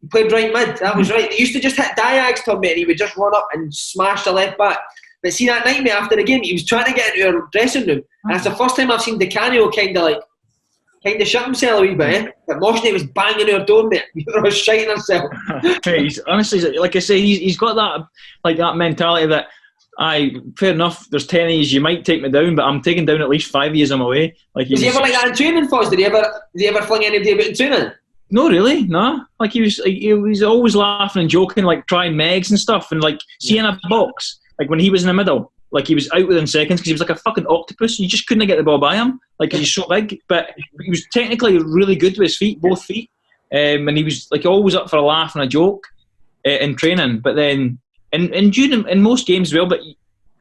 He played right mid. That was right. They used to just hit diags to him, mate, and he would just run up and smash the left back. But see that night, mate, after the game, he was trying to get into our dressing room, and that's the first time I've seen Di Canio kind of shut himself a wee bit. Eh? But Mosney was banging our door, mate. We were shiting ourselves. He's honestly, like I say, he's got that mentality that. Aye, fair enough. There's 10 of you might take me down, but I'm taking down at least 5 years on my way. Like was he ever like that in training, Foz? Did he ever fling anybody about in training? No, really, no. Like he was always laughing and joking, like trying megs and stuff, and like seeing a box. Like when he was in the middle, like he was out within seconds because he was like a fucking octopus. You just couldn't get the ball by him, like he's so big. But he was technically really good with his feet, both feet, and he was like always up for a laugh and a joke in training. But then. In most games as well, but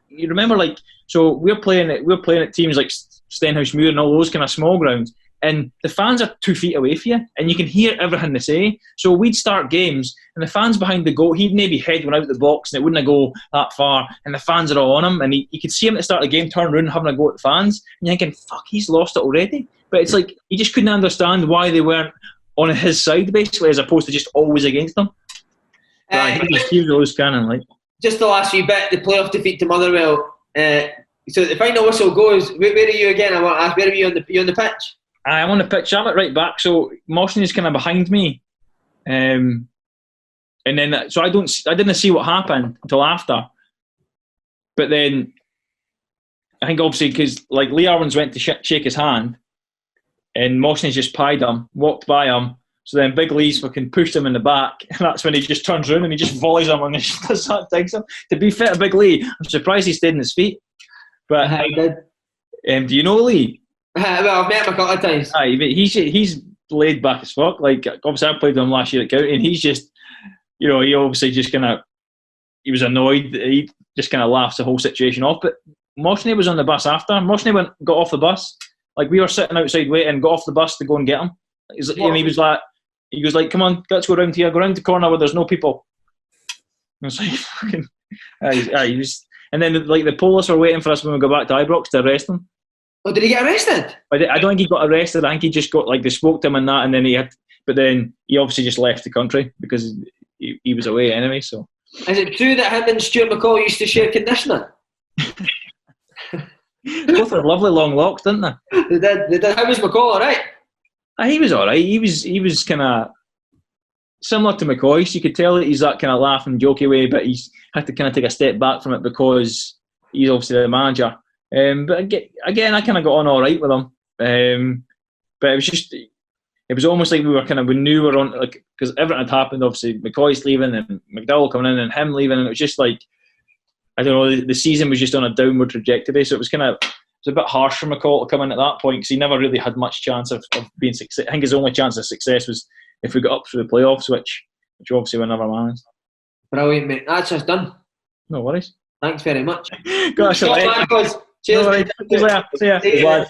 you remember, like, so we're playing at teams like Stenhousemuir and all those kind of small grounds, and the fans are 2 feet away from you, and you can hear everything they say. So we'd start games, and the fans behind the goal, he'd maybe head one out the box, and it wouldn't go that far, and the fans are all on him, and you could see him at the start of the game turn around and having a go at the fans, and you're thinking, fuck, he's lost it already. But it's like he just couldn't understand why they weren't on his side, basically, as opposed to just always against them. He was always cannon, like. Just the last wee bit, the playoff defeat to Motherwell. So the final whistle goes. Where are you again? I want to ask. Where are you on the pitch? I'm on the pitch. I'm at right back. So Mosney's kind of behind me, and then so I didn't see what happened until after. But then I think obviously because like Lee Irwin's went to shake his hand, and Mosney's just pied him, walked by him. So then Big Lee's fucking pushed him in the back, and that's when he just turns around and he just volleys him and he just takes him. To be fair to Big Lee, I'm surprised he stayed on his feet. But I did. Do you know Lee? Well, I've met him a couple of times. Aye, but he's laid back as fuck. Like obviously I played with him last year at County, and he's just, he obviously just he was annoyed. He just kind of laughs the whole situation off. But Mosney was on the bus after. Mosney got off the bus. Like we were sitting outside waiting, got off the bus to go and get him. And he was like. He goes like, come on, let's go round here. Go round the corner where there's no people. I was like, fucking... And then like the police were waiting for us when we go back to Ibrox to arrest him. Oh, did he get arrested? I don't think he got arrested. I think he just got, like, they spoke to him and that, and then but then he obviously just left the country because he was away anyway, so. Is it true that him and Stuart McCall used to share conditioner? Both had lovely long locks, didn't they? They did. How was McCall, alright? He was alright. He was kind of similar to McCoy. So you could tell that he's that kind of laughing, jokey way, but he's had to kind of take a step back from it because he's obviously the manager. But again, I kind of got on alright with him. But it was almost like we knew we were on, like, because everything had happened. Obviously, McCoy's leaving and McDowell coming in and him leaving, and it was just like, I don't know, the season was just on a downward trajectory. So it was a bit harsh for McCall to come in at that point because he never really had much chance of being success. I think his only chance of success was if we got up through the playoffs, which obviously we never managed. Brilliant, mate. That's us done. No worries. Thanks very much. Gosh, Cheers. No worries. See you later. See ya.